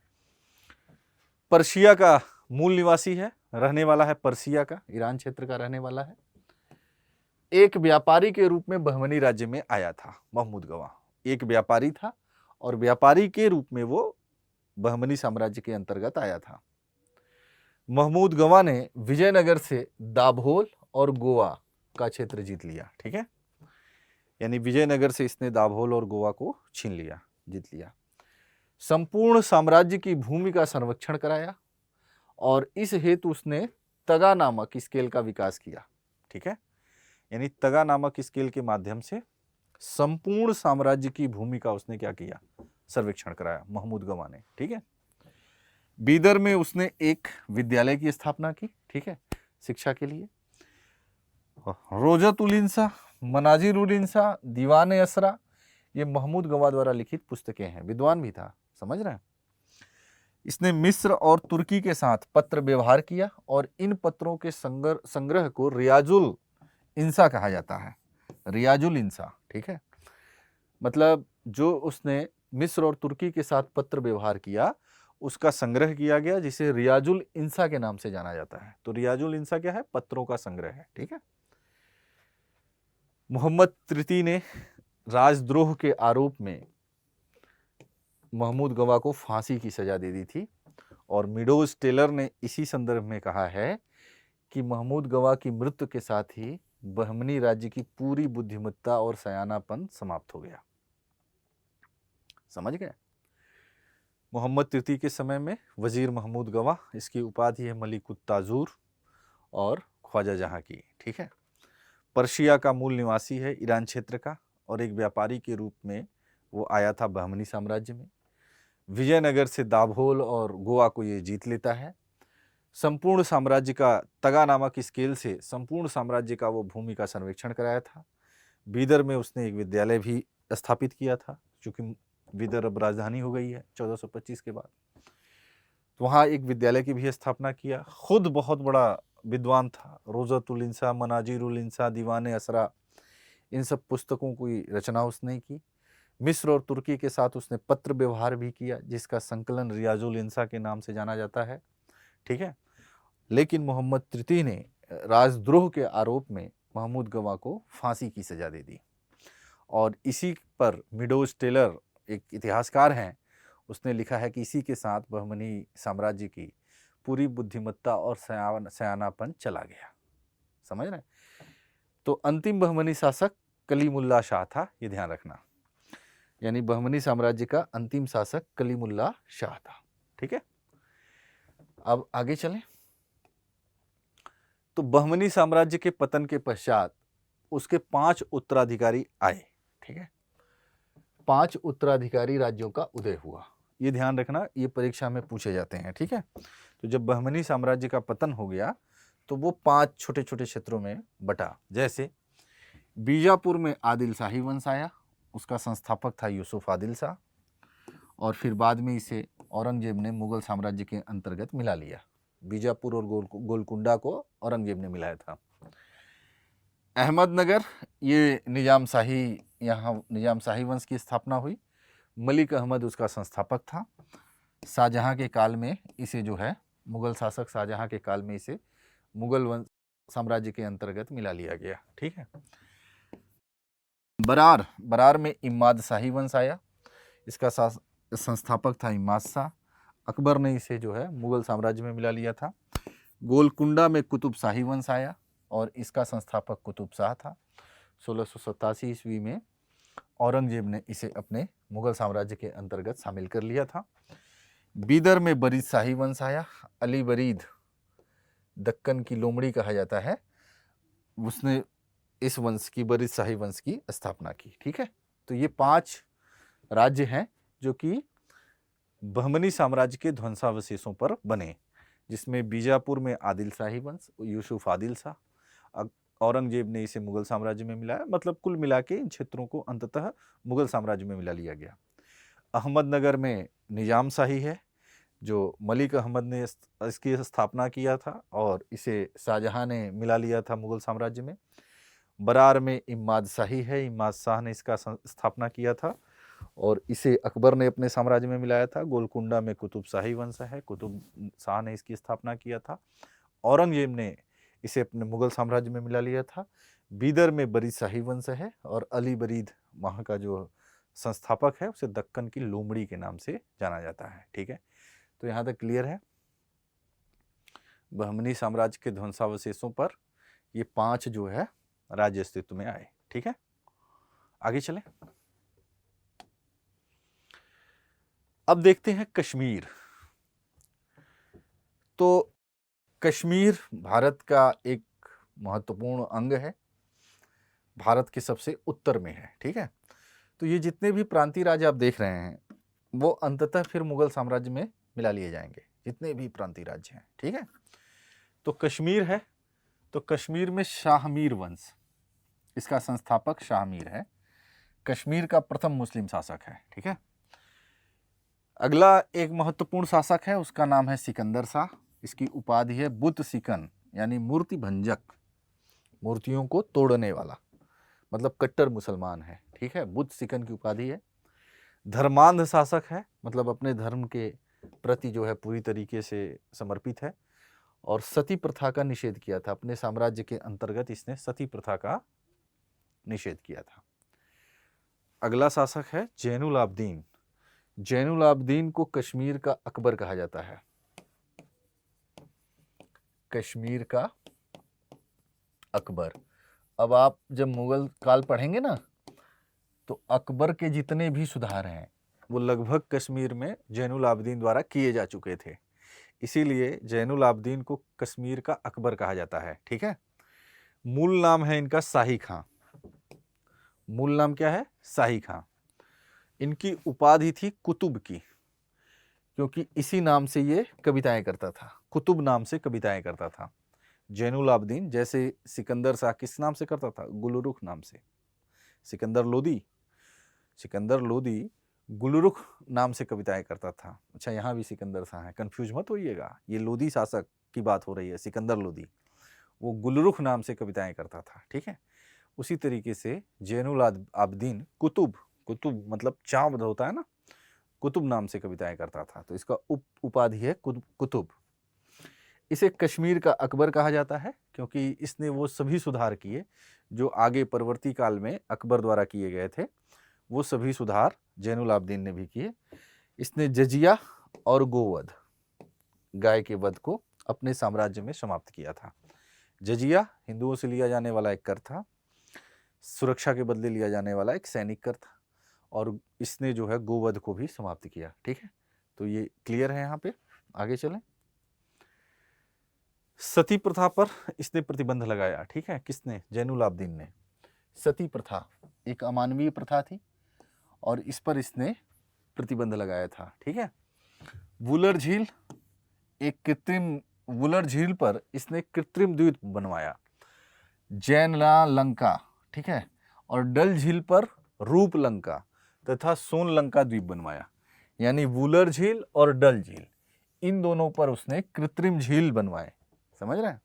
पर्शिया का मूल निवासी है, रहने वाला है पर्शिया का, ईरान क्षेत्र का रहने वाला है। एक व्यापारी के रूप में बहमनी राज्य में आया था महमूद गवां। एक व्यापारी था और व्यापारी के रूप में वो बहमनी साम्राज्य के अंतर्गत आया था। महमूद गवां ने विजयनगर से दाभोल और गोवा का क्षेत्र जीत लिया। ठीक है। यानी विजयनगर से इसने दाभोल और गोवा को छीन लिया, जीत लिया। संपूर्ण साम्राज्य की भूमि का संरक्षण कराया और इस हेतु उसने तगा नामक स्केल का विकास किया। ठीक है। यानी तगा नामक स्केल के माध्यम से संपूर्ण साम्राज्य की भूमि का उसने क्या किया, सर्वेक्षण कराया महमूद गवां ने। ठीक है। बीदर में उसने एक विद्यालय की स्थापना की। ठीक है, शिक्षा के लिए। रोजत उल इंसा, मनाजिर उल इंसा, दीवान असरा, ये महमूद गवां द्वारा लिखित पुस्तकें हैं। विद्वान भी था, समझ रहे हैं। इसने मिस्र और तुर्की के साथ पत्र व्यवहार किया और इन पत्रों के संग्रह को रियाजुल इंसा कहा जाता है। रियाजुल इंसा। ठीक है। मतलब जो उसने मिस्र और तुर्की के साथ पत्र व्यवहार किया उसका संग्रह किया गया, जिसे रियाजुल इंसा के नाम से जाना जाता है। तो रियाजुल इंसा क्या है, पत्रों का संग्रह है। ठीक है। मोहम्मद तृतीय ने राजद्रोह के आरोप में महमूद गवां को फांसी की सजा दे दी थी और मीडोज टेलर ने इसी संदर्भ में कहा है कि महमूद गवां की मृत्यु के साथ ही बहमनी राज्य की पूरी बुद्धिमत्ता और सयानापन समाप्त हो गया। समझ गए। मोहम्मद तृतीय के समय में वजीर महमूद गवां, इसकी उपाधि है मलिक उत ताजूर और ख्वाजा जहां की। ठीक है। पर्शिया का मूल निवासी है, ईरान क्षेत्र का, और एक व्यापारी के रूप में वो आया था बहमनी साम्राज्य में। विजयनगर से दाभोल और गोवा को ये जीत लेता है। संपूर्ण साम्राज्य का तगा नामक स्केल से संपूर्ण साम्राज्य का वो भूमि का सर्वेक्षण कराया था। बीदर में उसने एक विद्यालय भी स्थापित किया था, क्योंकि बीदर अब राजधानी हो गई है 1425 के बाद। तो वहाँ एक विद्यालय की भी स्थापना किया। खुद बहुत बड़ा विद्वान था। रोजत उल इंसा, मनाजिर उल इंसा, दीवान असरा, इन सब पुस्तकों की रचना उसने की। मिस्र और तुर्की के साथ उसने पत्र व्यवहार भी किया, जिसका संकलन रियाजुल इंसा के नाम से जाना जाता है। ठीक है। लेकिन मोहम्मद तृतीय ने राजद्रोह के आरोप में महमूद गवां को फांसी की सजा दे दी और इसी पर मीडोज टेलर, एक इतिहासकार हैं, उसने लिखा है कि इसी के साथ बहमनी साम्राज्य की पूरी बुद्धिमत्ता और सयानापन चला गया। समझ रहे। तो अंतिम बहमनी शासक कलीमुल्ला शाह था, ये ध्यान रखना। यानी बहमनी साम्राज्य का अंतिम शासक कलीमुल्ला शाह था। ठीक है। अब आगे चलें। तो बहमनी साम्राज्य के पतन के पश्चात उसके 5 उत्तराधिकारी आए। ठीक है। 5 उत्तराधिकारी राज्यों का उदय हुआ। ये ध्यान रखना, ये परीक्षा में पूछे जाते हैं। ठीक है। तो जब बहमनी साम्राज्य का पतन हो गया तो वो 5 छोटे छोटे क्षेत्रों में बटा। जैसे बीजापुर में आदिल शाही वंश आया, उसका संस्थापक था यूसुफ आदिल शाह, और फिर बाद में इसे औरंगजेब ने मुगल साम्राज्य के अंतर्गत मिला लिया। बीजापुर और गोलकुंडा को औरंगजेब ने मिलाया था। अहमदनगर, ये निजाम शाही, यहाँ निजाम शाही वंश की स्थापना हुई। मलिक अहमद उसका संस्थापक था। शाहजहां के काल में इसे जो है, मुगल शासक शाहजहां के काल में इसे मुगल वंश साम्राज्य के अंतर्गत मिला लिया गया। ठीक है। बरार में इमाद शाही वंश आया, इसका संस्थापक था इमाद शाह। अकबर ने इसे जो है मुगल साम्राज्य में मिला लिया था। गोलकुंडा में कुतुब शाही वंश आया और इसका संस्थापक कुतुब शाह था। 1687 ईस्वी में औरंगजेब ने इसे अपने मुगल साम्राज्य के अंतर्गत शामिल कर लिया था। बीदर में बरीद शाही वंश आया। अली बरीद दक्कन की लोमड़ी कहा जाता है, उसने इस वंश की, बरीद शाही वंश की स्थापना की। ठीक है। तो ये 5 राज्य हैं जो कि बहमनी साम्राज्य के ध्वंसावशेषों पर बने, जिसमें बीजापुर में आदिल शाही वंश, यूसुफ आदिल शाह। औरंगजेब ने इसे मुगल साम्राज्य में मिलाया, मतलब कुल मिला के इन क्षेत्रों को अंततः मुगल साम्राज्य में मिला लिया गया। अहमदनगर में निजाम शाही है, जो मलिक अहमद ने इसकी स्थापना किया था और इसे शाहजहां ने मिला लिया था मुगल साम्राज्य में। बरार में इमाद शाही है, इमाद शाह ने इसका स्थापना किया था और इसे अकबर ने अपने साम्राज्य में मिलाया था। गोलकुंडा में कुतुब शाही वंश है, कुतुब शाह ने इसकी स्थापना किया था। औरंगजेब ने इसे अपने मुगल साम्राज्य में मिला लिया था। बीदर में बरीद शाही वंश है और अली बरीद वहाँ का जो संस्थापक है उसे दक्कन की लोमड़ी के नाम से जाना जाता है। ठीक है। तो यहाँ तक क्लियर है। बहमनी साम्राज्य के ध्वंसावशेषों पर ये 5 जो है राज्य अस्तित्व में आए। ठीक है। आगे चलें। अब देखते हैं कश्मीर। तो कश्मीर भारत का एक महत्वपूर्ण अंग है, भारत के सबसे उत्तर में है। ठीक है। तो ये जितने भी प्रांतीय राज्य आप देख रहे हैं वो अंततः फिर मुगल साम्राज्य में मिला लिए जाएंगे, जितने भी प्रांतीय राज्य हैं। ठीक है। तो कश्मीर है, तो कश्मीर में शाहमीर वंश, इसका संस्थापक शाहमीर है, कश्मीर का प्रथम मुस्लिम शासक है। ठीक है। अगला एक महत्वपूर्ण शासक है, उसका नाम है सिकंदर शाह। इसकी उपाधि है बुत सिकन, यानी मूर्ति भंजक, मूर्तियों को तोड़ने वाला, मतलब कट्टर मुसलमान है। ठीक है। बुत सिकन की उपाधि है। धर्मांध शासक है, मतलब अपने धर्म के प्रति जो है पूरी तरीके से समर्पित है और सती प्रथा का निषेध किया था। अपने साम्राज्य के अंतर्गत इसने सती प्रथा का निषेध किया था। अगला शासक है जैनुल आबदीन। जैनुल आबदीन को कश्मीर का अकबर कहा जाता है। कश्मीर का अकबर। अब आप जब मुगल काल पढ़ेंगे ना, तो अकबर के जितने भी सुधार हैं वो लगभग कश्मीर में जैनुल आबदीन द्वारा किए जा चुके थे, इसीलिए जैनुल आबदीन को कश्मीर का अकबर कहा जाता है। ठीक है। मूल नाम है इनका शाही खां। मूल नाम क्या है? शाही खां। इनकी उपाधि थी कुतुब की, क्योंकि इसी नाम से ये कविताएं करता था, कुतुब नाम से कविताएं करता था। जैनुल आबदीन जैसे सिकंदर शाह किस नाम से करता था? गुलरुख नाम से। सिकंदर लोदी गुलरुख नाम से कविताएं करता था। अच्छा, यहाँ भी सिकंदर शाह है, कंफ्यूज मत होइएगा, ये लोदी शासक की बात हो रही है। सिकंदर लोदी वो गुलरुख नाम से कविताएं करता था। ठीक है। उसी तरीके से जैनुल आबदीन कुतुब मतलब चाँद होता है ना, कुतुब नाम से कविताएं करता था, तो इसका उपाधि है कुतुब। इसे कश्मीर का अकबर कहा जाता है क्योंकि इसने वो सभी सुधार किए जो आगे परवर्ती काल में अकबर द्वारा किए गए थे। वो सभी सुधार जैनुल आबदीन ने भी किए। इसने जजिया और गोवध, गाय के वध को अपने साम्राज्य में समाप्त किया था। जजिया हिंदुओं से लिया जाने वाला एक कर था, सुरक्षा के बदले लिया जाने वाला एक सैनिक कर था, और इसने जो है गोवध को भी समाप्त किया। ठीक है। तो ये क्लियर है। यहाँ पे आगे चलें। सती प्रथा पर इसने प्रतिबंध लगाया। ठीक है। किसने? जैनुल आबदीन ने। सती प्रथा एक अमानवीय प्रथा थी और इस पर इसने प्रतिबंध लगाया था। ठीक है। वुलर झील, वुलर झील पर इसने कृत्रिम द्वीप बनवाया, जैनला लंका। ठीक है। और डल झील पर रूप लंका तथा सोन लंका द्वीप बनवाया। यानी वुलर झील और डल झील, इन दोनों पर उसने कृत्रिम झील बनवाए। समझ रहे हैं?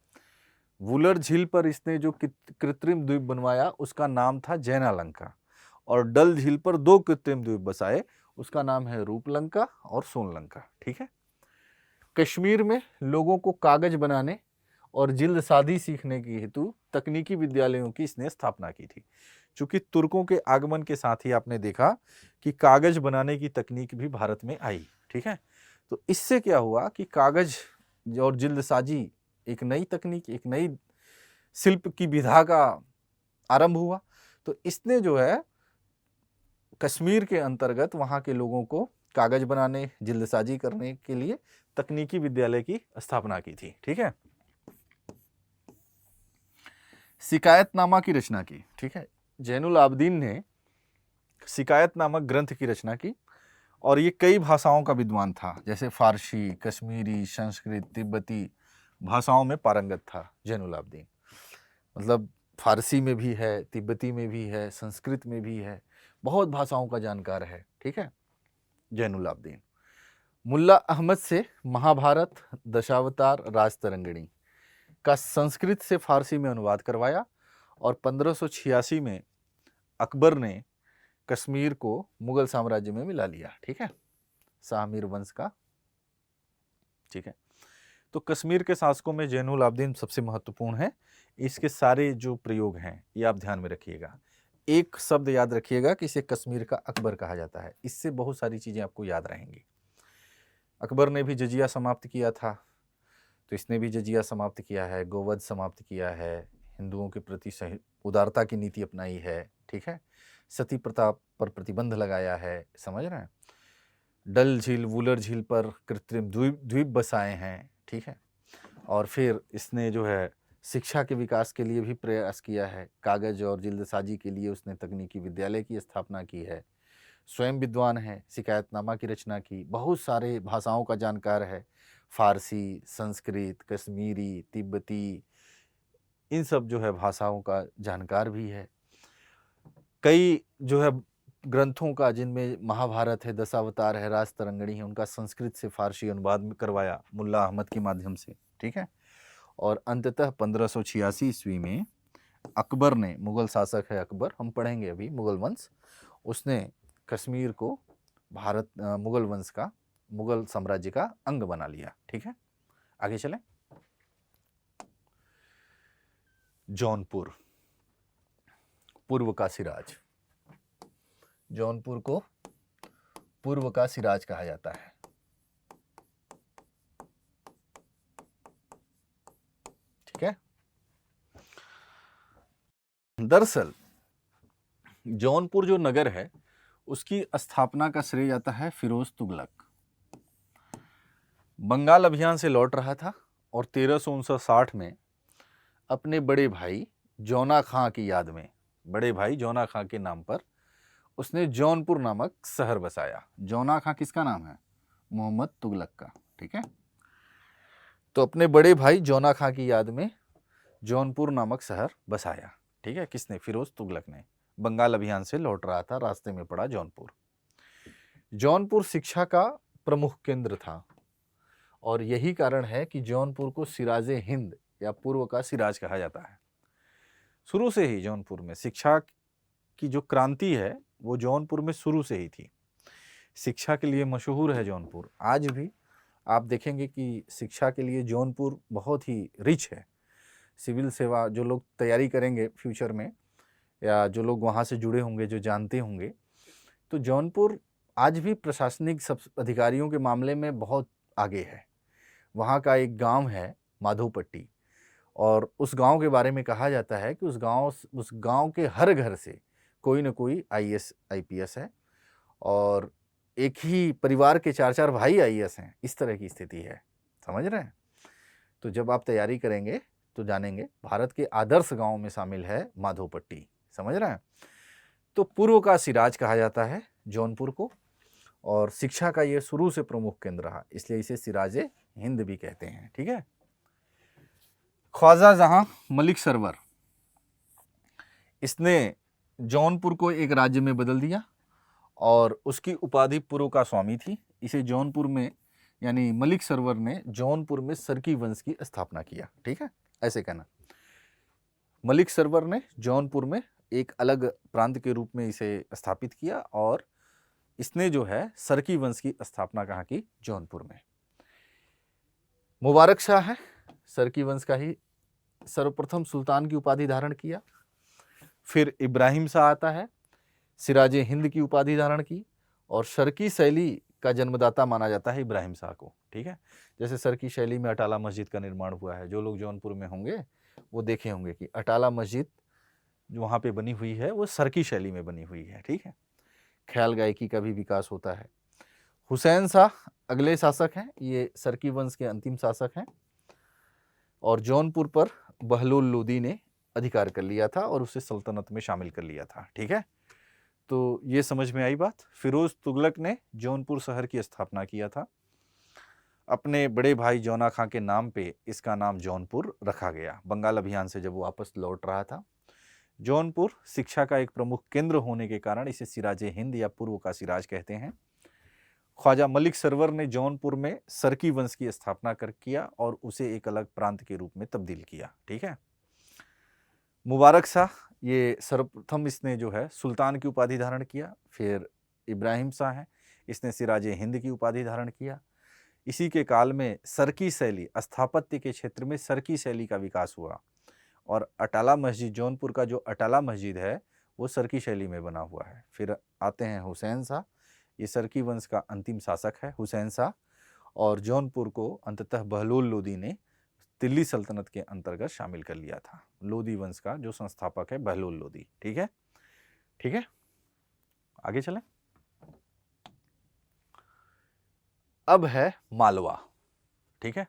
वुलर झील पर इसने जो कृत्रिम द्वीप बनवाया उसका नाम था जैनालंका, और डल झील पर 2 कृत्रिम द्वीप बसाए, उसका नाम है रूपलंका और सोनलंका। ठीक है। कश्मीर में लोगों को कागज बनाने और जिल्दसाजी सीखने की हेतु तकनीकी विद्यालयों की इसने स्थापना की थी। चूंकि तुर्कों के आगमन के साथ ही आपने देखा कि कागज बनाने की तकनीक भी भारत में आई, ठीक है। तो इससे क्या हुआ कि कागज और जिल्दसाजी एक नई तकनीक, एक नई शिल्प की विधा का आरंभ हुआ। तो इसने जो है कश्मीर के अंतर्गत वहां के लोगों को कागज बनाने, जिल्दसाजी करने के लिए तकनीकी विद्यालय की स्थापना की थी, ठीक है। शिकायतनामा की रचना की, ठीक है। जैनुल आबदीन ने शिकायत नामक ग्रंथ की रचना की और ये कई भाषाओं का विद्वान था, जैसे फारसी, कश्मीरी, संस्कृत, तिब्बती भाषाओं में पारंगत था जैनुल आबदीन। मतलब फारसी में भी है, तिब्बती में भी है, संस्कृत में भी है, बहुत भाषाओं का जानकार है, ठीक है, जैनुल आबदीन। मुल्ला अहमद से महाभारत, दशावतार, राजतरंगिणी का संस्कृत से फारसी में अनुवाद करवाया और 1586 में अकबर ने कश्मीर को मुगल साम्राज्य में मिला लिया, ठीक है, शाह मीर वंश का, ठीक है। तो कश्मीर के शासकों में जैनुल आबदीन सबसे महत्वपूर्ण है। इसके सारे जो प्रयोग हैं ये आप ध्यान में रखिएगा। एक शब्द याद रखिएगा कि इसे कश्मीर का अकबर कहा जाता है, इससे बहुत सारी चीजें आपको याद रहेंगी। अकबर ने भी जजिया समाप्त किया था, तो इसने भी जजिया समाप्त किया है, गोवध समाप्त किया है, हिंदुओं के प्रति सही उदारता की नीति अपनाई है, ठीक है, सती प्रथा पर प्रतिबंध लगाया है, समझ रहे हैं, डल झील, वुलर झील पर कृत्रिम द्वीप बसाए हैं, ठीक है। और फिर इसने जो है शिक्षा के विकास के लिए भी प्रयास किया है। कागज और जिल्दसाजी के लिए उसने तकनीकी विद्यालय की स्थापना की है। स्वयं विद्वान है, शिकायतनामा की रचना की, बहुत सारे भाषाओं का जानकार है, फारसी, संस्कृत, कश्मीरी, तिब्बती, इन सब जो है भाषाओं का जानकार भी है। कई जो है ग्रंथों का, जिनमें महाभारत है, दशावतार है, राजतरंगिणी है, उनका संस्कृत से फारसी अनुवाद करवाया मुल्ला अहमद के माध्यम से, ठीक है। और अंततः 1586 ईस्वी में अकबर ने, मुगल शासक है अकबर, हम पढ़ेंगे अभी, मुगल वंश, उसने कश्मीर को भारत मुगल वंश का, मुगल साम्राज्य का अंग बना लिया, ठीक है। आगे चलें। जौनपुर, पूर्व का सिराज। जौनपुर को पूर्व का सिराज कहा जाता है, ठीक है। दरअसल जौनपुर जो नगर है उसकी स्थापना का श्रेय जाता है फिरोज तुगलक। बंगाल अभियान से लौट रहा था और 1359 में अपने बड़े भाई जौना खां की याद में, बड़े भाई जौना खां के नाम पर उसने जौनपुर नामक शहर बसाया। जौना खां किसका नाम है? मोहम्मद तुगलक का, ठीक है। तो अपने बड़े भाई जौना खां की याद में जौनपुर नामक शहर बसाया, ठीक है। किसने? फिरोज तुगलक ने। बंगाल अभियान से लौट रहा था, रास्ते में पड़ा जौनपुर। जौनपुर शिक्षा का प्रमुख केंद्र था और यही कारण है कि जौनपुर को सिराजे हिंद या पूर्व का सिराज कहा जाता है। शुरू से ही जौनपुर में शिक्षा की जो क्रांति है वो जौनपुर में शुरू से ही थी। शिक्षा के लिए मशहूर है जौनपुर। आज भी आप देखेंगे कि शिक्षा के लिए जौनपुर बहुत ही रिच है। सिविल सेवा जो लोग तैयारी करेंगे फ्यूचर में, या जो लोग वहाँ से जुड़े होंगे, जो जानते होंगे, तो जौनपुर आज भी प्रशासनिक सब अधिकारियों के मामले में बहुत आगे है। वहाँ का एक गांव है माधोपट्टी, और उस गांव के बारे में कहा जाता है कि उस गांव के हर घर से कोई न कोई आईएएस आईपीएस है, और एक ही परिवार के 4-4 भाई आईएएस हैं। इस तरह की स्थिति है, समझ रहे हैं। तो जब आप तैयारी करेंगे तो जानेंगे, भारत के आदर्श गांव में शामिल है माधोपट्टी, समझ रहे हैं। तो पूर्व का सिराज कहा जाता है जौनपुर को, और शिक्षा का ये शुरू से प्रमुख केंद्र रहा, इसलिए इसे सिराजे हिंद भी कहते हैं, ठीक है। ख्वाजा जहां मलिक सरवर, इसने जौनपुर को एक राज्य में बदल दिया और उसकी उपाधि पूर्व का स्वामी थी। इसे जौनपुर में, यानी मलिक सरवर ने जौनपुर में सरकी वंश की स्थापना किया, ठीक है, ऐसे कहना। मलिक सरवर ने जौनपुर में एक अलग प्रांत के रूप में इसे स्थापित किया और इसने जो है सरकी वंश की स्थापना कहाँ की? जौनपुर में। मुबारक शाह है सरकी वंश का ही सर्वप्रथम सुल्तान की उपाधि धारण किया। फिर इब्राहिम शाह आता है, सिराजे हिंद की उपाधि धारण की, और शर्की शैली का जन्मदाता माना जाता है इब्राहिम शाह को। ठीक है, जैसे शर्की शैली में अटाला मस्जिद का निर्माण हुआ है, जो लोग जौनपुर में होंगे वो देखे होंगे कि अटाला मस्जिद जो वहाँ पे बनी हुई है वो शर्की शैली में बनी हुई है। ठीक है, ख्याल गायकी का भी विकास होता है। हुसैन शाह अगले शासक हैं, ये शर्की वंश के अंतिम शासक हैं, और जौनपुर पर बहलोल लोदी ने अधिकार कर लिया था और उसे सल्तनत में शामिल कर लिया था। ठीक है, तो ये समझ में आई बात। फिरोज तुगलक ने जौनपुर शहर की स्थापना किया था। अपने बड़े भाई जौना खां के नाम पे इसका नाम जौनपुर रखा गया, बंगाल अभियान से जब वो वापस लौट रहा था। जौनपुर शिक्षा का एक प्रमुख केंद्र होने के कारण इसे सिराजे हिंद या पूर्व का सिराज कहते हैं। ख्वाजा मलिक सरवर ने जौनपुर में सरकी वंश की स्थापना कर किया और उसे एक अलग प्रांत के रूप में तब्दील किया। ठीक है, मुबारक शाह ये सर्वप्रथम इसने जो है सुल्तान की उपाधि धारण किया। फिर इब्राहिम शाह है, इसने सिराजे हिंद की उपाधि धारण किया। इसी के काल में सरकी शैली, स्थापत्य के क्षेत्र में सरकी शैली का विकास हुआ, और अटाला मस्जिद, जौनपुर का जो अटाला मस्जिद है वो सरकी शैली में बना हुआ है। फिर आते हैं हुसैन शाह, ये सरकी वंश का अंतिम शासक है हुसैन शाह, और जौनपुर को अंततः बहलोल लोदी ने दिल्ली सल्तनत के अंतर्गत शामिल कर लिया था। लोदी वंश का जो संस्थापक है बहलोल लोदी। ठीक है, ठीक है, आगे चलें। अब है मालवा। ठीक है,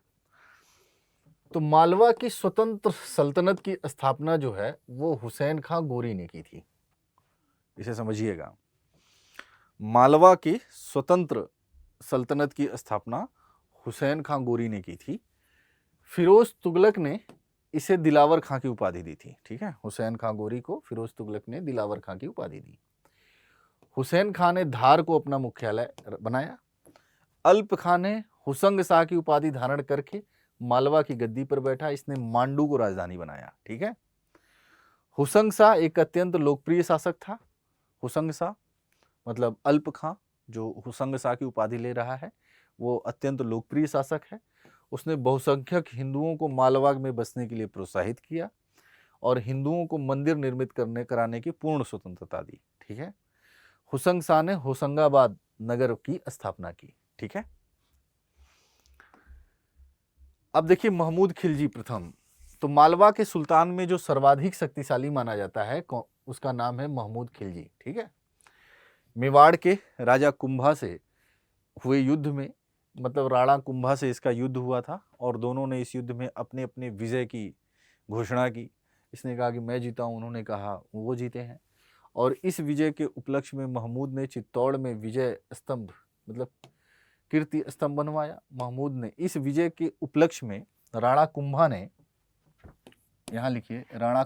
तो मालवा की स्वतंत्र सल्तनत की स्थापना जो है वो हुसैन खां गोरी ने की थी। इसे समझिएगा, मालवा की स्वतंत्र सल्तनत की स्थापना हुसैन खां गोरी ने की थी। फिरोज तुगलक ने इसे दिलावर खां की उपाधि दी थी। ठीक है, हुसैन खां गोरी को फिरोज तुगलक ने दिलावर खां की उपाधि दी। हुसैन खां ने धार को अपना मुख्यालय बनाया। अल्प खां ने हुसंग शाह की उपाधि धारण करके मालवा की गद्दी पर बैठा, इसने मांडू को राजधानी बनाया। ठीक है, हुसंग शाह एक अत्यंत लोकप्रिय शासक था। हुसंग शाह मतलब अल्प खां जो हुसंग शाह की उपाधि ले रहा है वो अत्यंत लोकप्रिय शासक है। उसने बहुसंख्यक हिंदुओं को मालवा में बसने के लिए प्रोत्साहित किया और हिंदुओं को मंदिर निर्मित कराने की पूर्ण स्वतंत्रता दी। ठीक है, हुसंग शाह ने होशंगाबाद नगर की स्थापना की। ठीक है, अब देखिए महमूद खिलजी प्रथम। तो मालवा के सुल्तान में जो सर्वाधिक शक्तिशाली माना जाता है उसका नाम है महमूद खिलजी। ठीक है, मेवाड़ के राजा कुंभा से हुए युद्ध में, मतलब राणा कुंभा से इसका युद्ध हुआ था और दोनों ने इस युद्ध में अपने अपने विजय की घोषणा की। इसने कहा कि मैं जीता हूं, उन्होंने कहा वो जीते हैं। और इस विजय के उपलक्ष्य में महमूद ने चित्तौड़ में विजय स्तंभ मतलब कीर्ति स्तंभ बनवाया। महमूद ने इस विजय के उपलक्ष्य में राणा कुंभा ने, यहां लिखिए, राणा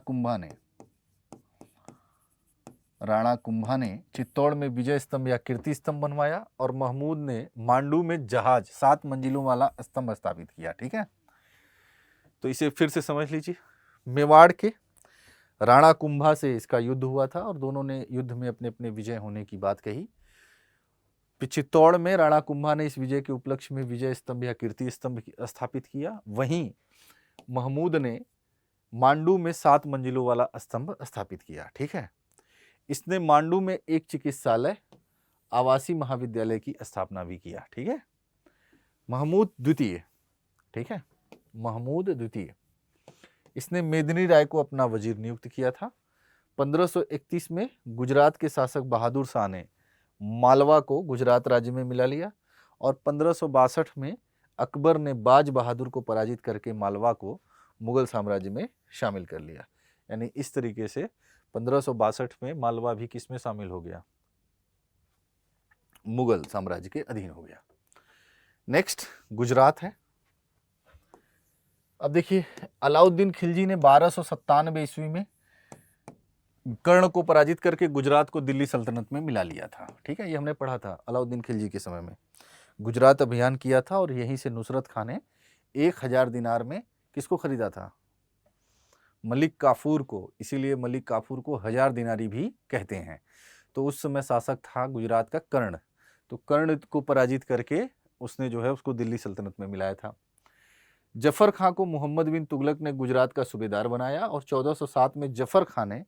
कुंभा ने चित्तौड़ में विजय स्तंभ या कीर्ति स्तंभ बनवाया और महमूद ने मांडू में जहाज 7 मंजिलों वाला स्तंभ स्थापित किया। ठीक है, तो इसे फिर से समझ लीजिए। मेवाड़ के राणा कुंभा से इसका युद्ध हुआ था और दोनों ने युद्ध में अपने अपने विजय होने की बात कही। चित्तौड़ में राणा कुंभा ने इस विजय के उपलक्ष्य में विजय स्तंभ या कीर्ति स्तंभ स्थापित किया। वहीं महमूद ने मांडू में 7 मंजिलों वाला स्तंभ स्थापित किया। ठीक है, इसने मांडू में एक चिकित्सालय, आवासीय महाविद्यालय की स्थापना भी किया। ठीक है, महमूद द्वितीय। ठीक है, महमूद द्वितीय, इसने मेदिनी राय को अपना वजीर नियुक्त किया था। 1531 में गुजरात के शासक बहादुर शाह ने मालवा को गुजरात राज्य में मिला लिया और 1562 में अकबर ने बाज बहादुर को पराजित करके मालवा को मुगल साम्राज्य में शामिल कर लिया। यानी इस तरीके से 1562 में मालवा भी किस में शामिल हो गया? मुगल साम्राज्य के अधीन हो गया। नेक्स्ट गुजरात है। अब देखिए, अलाउद्दीन खिलजी ने 1297 ईस्वी में कर्ण को पराजित करके गुजरात को दिल्ली सल्तनत में मिला लिया था। ठीक है, ये हमने पढ़ा था। अलाउद्दीन खिलजी के समय में गुजरात अभियान किया था और यहीं से नुसरत खान ने 1000 दिनार में किसको खरीदा था? मलिक काफूर को। इसीलिए मलिक काफूर को 1000 दिनारी भी कहते हैं। तो उस समय शासक था गुजरात का कर्ण। तो कर्ण को पराजित करके उसने जो है उसको दिल्ली सल्तनत में मिलाया था। जफर खां को मोहम्मद बिन तुगलक ने गुजरात का सूबेदार बनाया और 1407 में जफर खां ने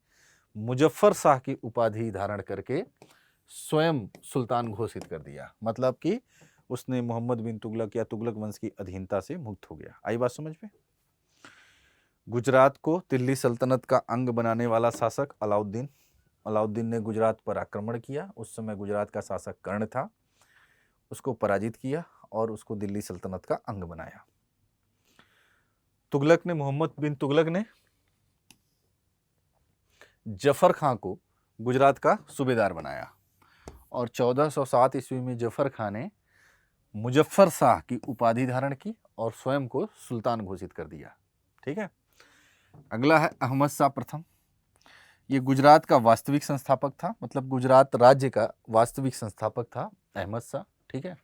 मुजफ्फर शाह की उपाधि धारण करके स्वयं सुल्तान घोषित कर दिया। मतलब कि उसने मोहम्मद बिन तुगलक या तुगलक वंश की अधीनता से मुक्त हो गया। आई बात समझ में? गुजरात को दिल्ली सल्तनत का अंग बनाने वाला शासक अलाउद्दीन। अलाउद्दीन ने गुजरात पर आक्रमण किया। उस समय गुजरात का शासक कर्ण था, उसको पराजित किया और उसको दिल्ली सल्तनत का अंग बनाया। तुगलक ने मोहम्मद बिन तुगलक ने जफर खां को गुजरात का सूबेदार बनाया और 1407 ईस्वी में जफर खां ने मुजफ्फर शाह की उपाधि धारण की और स्वयं को सुल्तान घोषित कर दिया। ठीक है। अगला है अहमद शाह प्रथम। ये गुजरात का वास्तविक संस्थापक था, मतलब गुजरात राज्य का वास्तविक संस्थापक था अहमद शाह। ठीक है।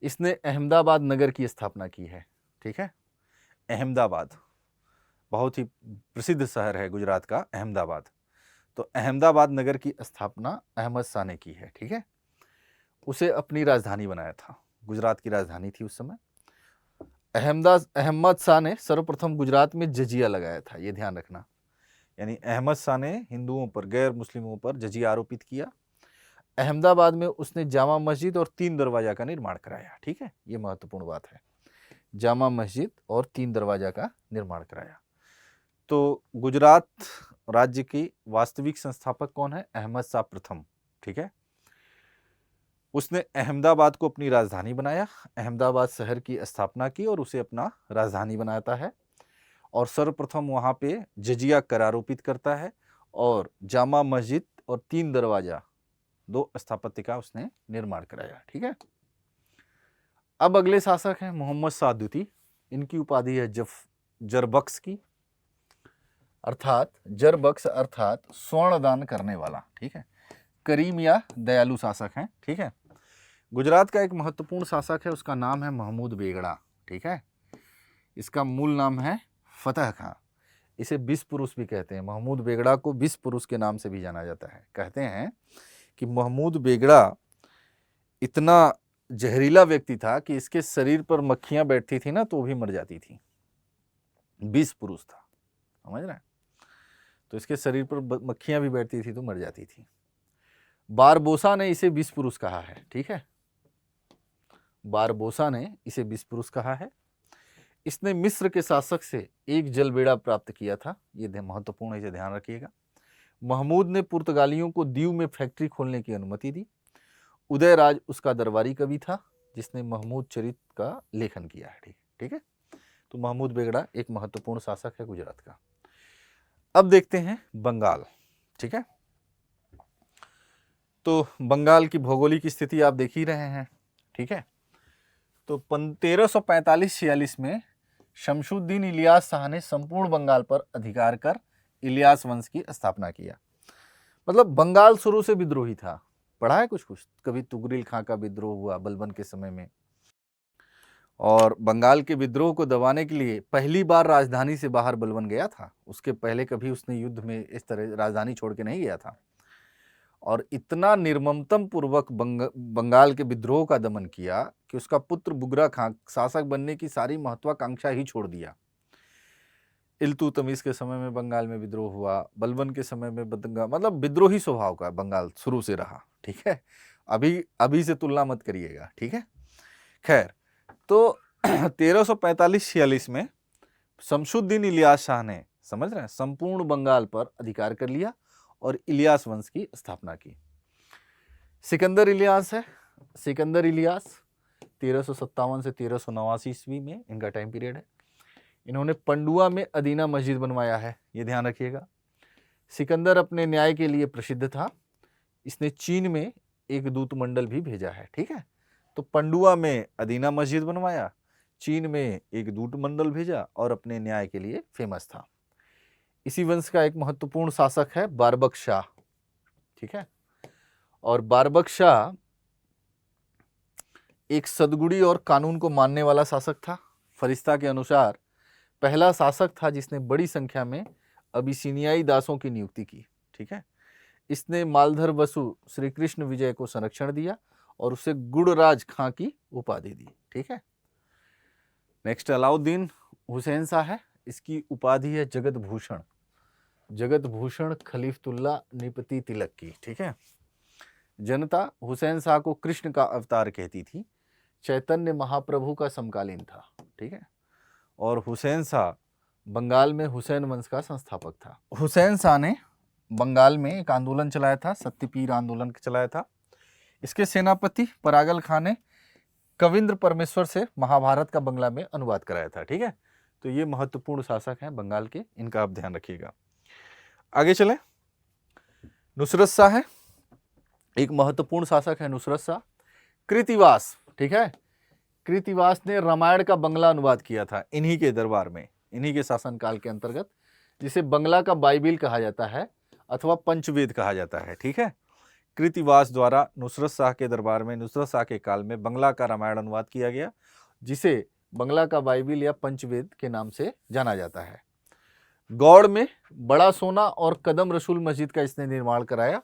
इसने अहमदाबाद नगर की स्थापना की है। ठीक है। अहमदाबाद बहुत ही प्रसिद्ध शहर है गुजरात का, अहमदाबाद। तो अहमदाबाद नगर की स्थापना अहमद शाह ने की है। ठीक है। उसे अपनी राजधानी बनाया था, गुजरात की राजधानी थी उस समय। अहमद शाह ने सर्वप्रथम गुजरात में जजिया लगाया था, ये ध्यान रखना। यानी अहमद शाह ने हिंदुओं पर, गैर मुस्लिमों पर जजिया आरोपित किया। अहमदाबाद में उसने जामा मस्जिद और 3 दरवाजा का निर्माण कराया। ठीक है, ये महत्वपूर्ण बात है। जामा मस्जिद और 3 दरवाजा का निर्माण कराया। तो गुजरात राज्य की वास्तविक संस्थापक कौन है? अहमद शाह प्रथम। ठीक है। उसने अहमदाबाद को अपनी राजधानी बनाया, अहमदाबाद शहर की स्थापना की और उसे अपना राजधानी बनाता है और सर्वप्रथम वहां पे जजिया कर आरोपित करता है और जामा मस्जिद और 3 दरवाजा, 2 स्थापत्य का उसने निर्माण कराया। ठीक है। अब अगले शासक हैं मोहम्मद शाह द्वितीय। इनकी उपाधि है जरबख्श की, अर्थात जरबख्श अर्थात स्वर्ण दान करने वाला। ठीक है। करीम या दयालु शासक हैं। ठीक है। गुजरात का एक महत्वपूर्ण शासक है, उसका नाम है महमूद बेगड़ा। ठीक है। इसका मूल नाम है फतेह खां। इसे 20 पुरुष भी कहते हैं। महमूद बेगड़ा को 20 पुरुष के नाम से भी जाना जाता है। कहते हैं कि महमूद बेगड़ा इतना जहरीला व्यक्ति था कि इसके शरीर पर मक्खियां बैठती थी ना तो भी मर जाती थी। 20 पुरुष था, समझ रहे हैं? तो इसके शरीर पर मक्खियां भी बैठती थी तो मर जाती थी। बारबोसा ने इसे 20 पुरुष कहा है। ठीक है। बारबोसा ने इसे 20 पुरुष कहा है। इसने मिस्र के शासक से एक जलबेड़ा प्राप्त किया था, ये महत्वपूर्ण है, इसे ध्यान रखिएगा। महमूद ने पुर्तगालियों को दीव में फैक्ट्री खोलने की अनुमति दी। उदयराज उसका दरबारी कवि था जिसने महमूद चरित्र का लेखन किया है। ठीक है। तो महमूद बेगड़ा एक महत्वपूर्ण शासक है गुजरात का। अब देखते हैं बंगाल। ठीक है। तो बंगाल की भौगोलिक स्थिति आप देख ही रहे हैं। ठीक है। तो 1345-46 में शमशुद्दीन इलियास शाह ने संपूर्ण बंगाल पर अधिकार कर इलियास वंश की स्थापना किया। मतलब बंगाल शुरू से विद्रोही था। पढ़ा है कुछ कभी तुगरिल खां का विद्रोह हुआ बलबन के समय में, और बंगाल के विद्रोह को दबाने के लिए पहली बार राजधानी से बाहर बलबन गया था। उसके पहले कभी उसने युद्ध में इस तरह राजधानी छोड़ के नहीं गया था और इतना निर्ममतम पूर्वक बंगाल के विद्रोह का दमन किया कि उसका पुत्र बुगरा खां शासक बनने की सारी महत्वाकांक्षा ही छोड़ दिया। इल्तुतमिश के समय में बंगाल में विद्रोह हुआ, बलबन के समय में मतलब विद्रोही स्वभाव का बंगाल शुरू से रहा। ठीक है। अभी से तुलना मत करिएगा। ठीक है। खैर, तो 1345-46 में शमशुद्दीन इलियास शाह ने, समझ रहे हैं, संपूर्ण बंगाल पर अधिकार कर लिया और इलियास वंश की स्थापना की। सिकंदर इलियास है। सिकंदर इलियास 1357 से 1389 ईस्वी में इनका टाइम पीरियड है। इन्होंने पंडुआ में अदीना मस्जिद बनवाया है, ये ध्यान रखिएगा। सिकंदर अपने न्याय के लिए प्रसिद्ध था। इसने चीन में एक दूत मंडल भी भेजा है। ठीक है। तो पंडुआ में अदीना मस्जिद बनवाया, चीन में एक दूत मंडल भेजा और अपने न्याय के लिए फेमस था। इसी वंश का एक महत्वपूर्ण शासक है बारबक शाह। ठीक है। और बारबक शाह एक सद्गुणी और कानून को मानने वाला शासक था। फरिश्ता के अनुसार पहला शासक था जिसने बड़ी संख्या में अबिसिनियाई दासों की नियुक्ति की। ठीक है। इसने मालधर बसु श्री कृष्ण विजय को संरक्षण दिया और उसे गुड़राज खां की उपाधि दी। ठीक है। नेक्स्ट अलाउद्दीन हुसैन शाह है, इसकी उपाधि है जगत भूषण, जगत भूषण खलीफतुल्ला निपति तिलक की। ठीक है। जनता हुसैन शाह को कृष्ण का अवतार कहती थी, चैतन्य महाप्रभु का समकालीन था। ठीक है। और हुसैन शाह बंगाल में हुसैन वंश का संस्थापक था। हुसैन शाह ने बंगाल में एक आंदोलन चलाया था, सत्यपीर आंदोलन चलाया था। इसके सेनापति परागल खान ने कविंद्र परमेश्वर से महाभारत का बंगला में अनुवाद कराया था। ठीक है। तो ये महत्वपूर्ण शासक हैं बंगाल के, इनका आप ध्यान रखिएगा। आगे चलें। नुसरत शाह है, एक महत्वपूर्ण शासक है नुसरत शाह। कृतिवास, ठीक है, कृतिवास ने रामायण का बंगला अनुवाद किया था इन्हीं के दरबार में, इन्हीं के शासनकाल के अंतर्गत, जिसे बंगला का बाइबिल कहा जाता है अथवा पंचवेद कहा जाता है। ठीक है। कृतिवास द्वारा नुसरत शाह के दरबार में, नुसरत शाह के काल में बंगला का रामायण अनुवाद किया गया, जिसे बंगला का बाइबिल या पंचवेद के नाम से जाना जाता है। गौड़ में बड़ा सोना और कदम रसूल मस्जिद का इसने निर्माण कराया,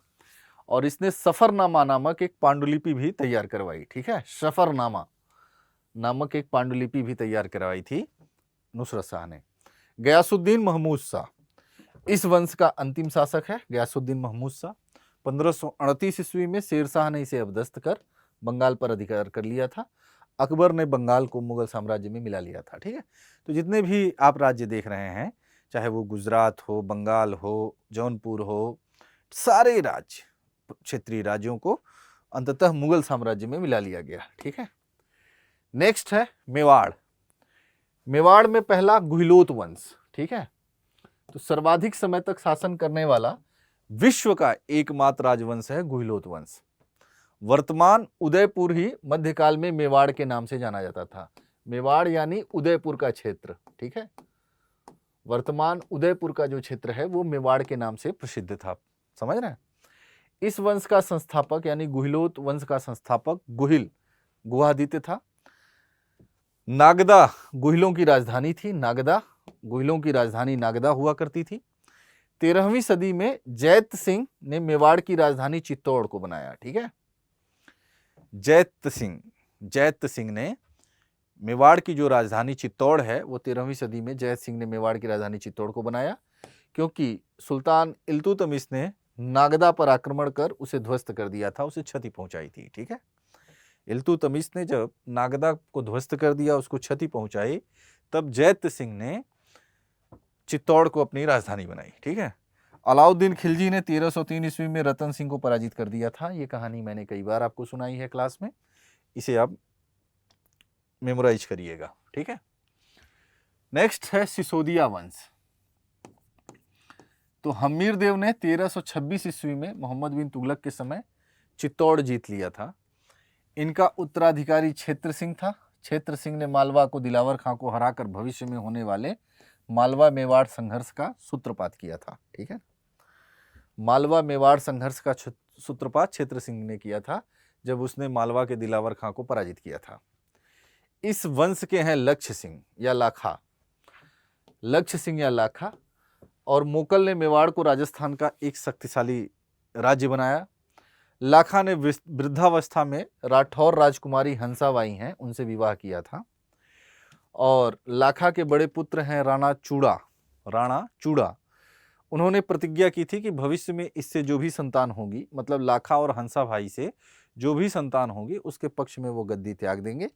और इसने सफरनामा नामक एक पांडुलिपि भी तैयार करवाई। ठीक है। सफरनामा नामक एक पांडुलिपि भी तैयार करवाई थी नुसरत शाह ने। गयासुद्दीन महमूद शाह इस वंश का अंतिम शासक है। गयासुद्दीन महमूद शाह 1538 ईस्वी में शेर शाह ने इसे अबदस्त कर बंगाल पर अधिकार कर लिया था। अकबर ने बंगाल को मुगल साम्राज्य में मिला लिया था। ठीक है। तो जितने भी आप राज्य देख रहे हैं, चाहे वो गुजरात हो, बंगाल हो, जौनपुर हो, सारे राज्य, क्षेत्रीय राज्यों को अंततः मुगल साम्राज्य में मिला लिया गया। ठीक है। नेक्स्ट है मेवाड़। मेवाड़ में पहला गुहिलोत वंश। ठीक है। तो सर्वाधिक समय तक शासन करने वाला विश्व का एकमात्र राजवंश है गुहिलोत वंश। वर्तमान उदयपुर ही मध्यकाल में मेवाड़ के नाम से जाना जाता था। मेवाड़ यानी उदयपुर का क्षेत्र। ठीक है। वर्तमान उदयपुर का जो क्षेत्र है वो मेवाड़ के नाम से प्रसिद्ध था। समझ रहे हैं। इस वंश का संस्थापक यानी गुहिलोत वंश का संस्थापक गुहिल गुहादित्य था। नागदा गुहिलों की राजधानी थी। नागदा गुहिलों की राजधानी नागदा हुआ करती थी। 13वीं सदी में जैत सिंह ने मेवाड़ की राजधानी चित्तौड़ को बनाया। ठीक है। जैत सिंह ने मेवाड़ की जो राजधानी चित्तौड़ है वो 13वीं सदी में जैत सिंह ने मेवाड़ की राजधानी चित्तौड़ को बनाया, क्योंकि सुल्तान इल्तुतमिश ने नागदा पर आक्रमण कर उसे ध्वस्त कर दिया था, उसे क्षति पहुंचाई थी। ठीक है। इल्तुतमिश ने जब नागदा को ध्वस्त कर दिया, उसको क्षति पहुंचाई, तब जैत सिंह ने चित्तौड़ को अपनी राजधानी बनाई। ठीक है। अलाउद्दीन खिलजी ने 1303 ईस्वी में रतन सिंह को पराजित कर दिया था। ये कहानी मैंने कई बार आपको सुनाई है क्लास में, इसे आप मेमोराइज करिएगा। ठीक है। नेक्स्ट है सिसोदिया वंश। तो हमीर देव ने 1326 ईस्वी में मोहम्मद बिन तुगलक के समय चित्तौड़ जीत लिया था। इनका उत्तराधिकारी क्षेत्र सिंह था। क्षेत्र सिंह ने मालवा को दिलावर खां को हराकर भविष्य में होने वाले मालवा मेवाड़ संघर्ष का सूत्रपात किया था। ठीक है। मालवा मेवाड़ संघर्ष का सूत्रपात क्षेत्र सिंह ने किया था, जब उसने मालवा के दिलावर खां को पराजित किया था। इस वंश के हैं लक्ष्य सिंह या लाखा, लक्ष्य सिंह या लाखा, और मोकल ने मेवाड़ को राजस्थान का एक शक्तिशाली राज्य बनाया। लाखा ने वृद्धावस्था में राठौर राजकुमारी हंसाबाई हैं, उनसे विवाह किया था, और लाखा के बड़े पुत्र हैं राणा चूड़ा। उन्होंने प्रतिज्ञा की थी कि भविष्य में इससे जो भी संतान होगी, मतलब लाखा और हंसा भाई से जो भी संतान होगी, उसके पक्ष में वो गद्दी त्याग देंगे।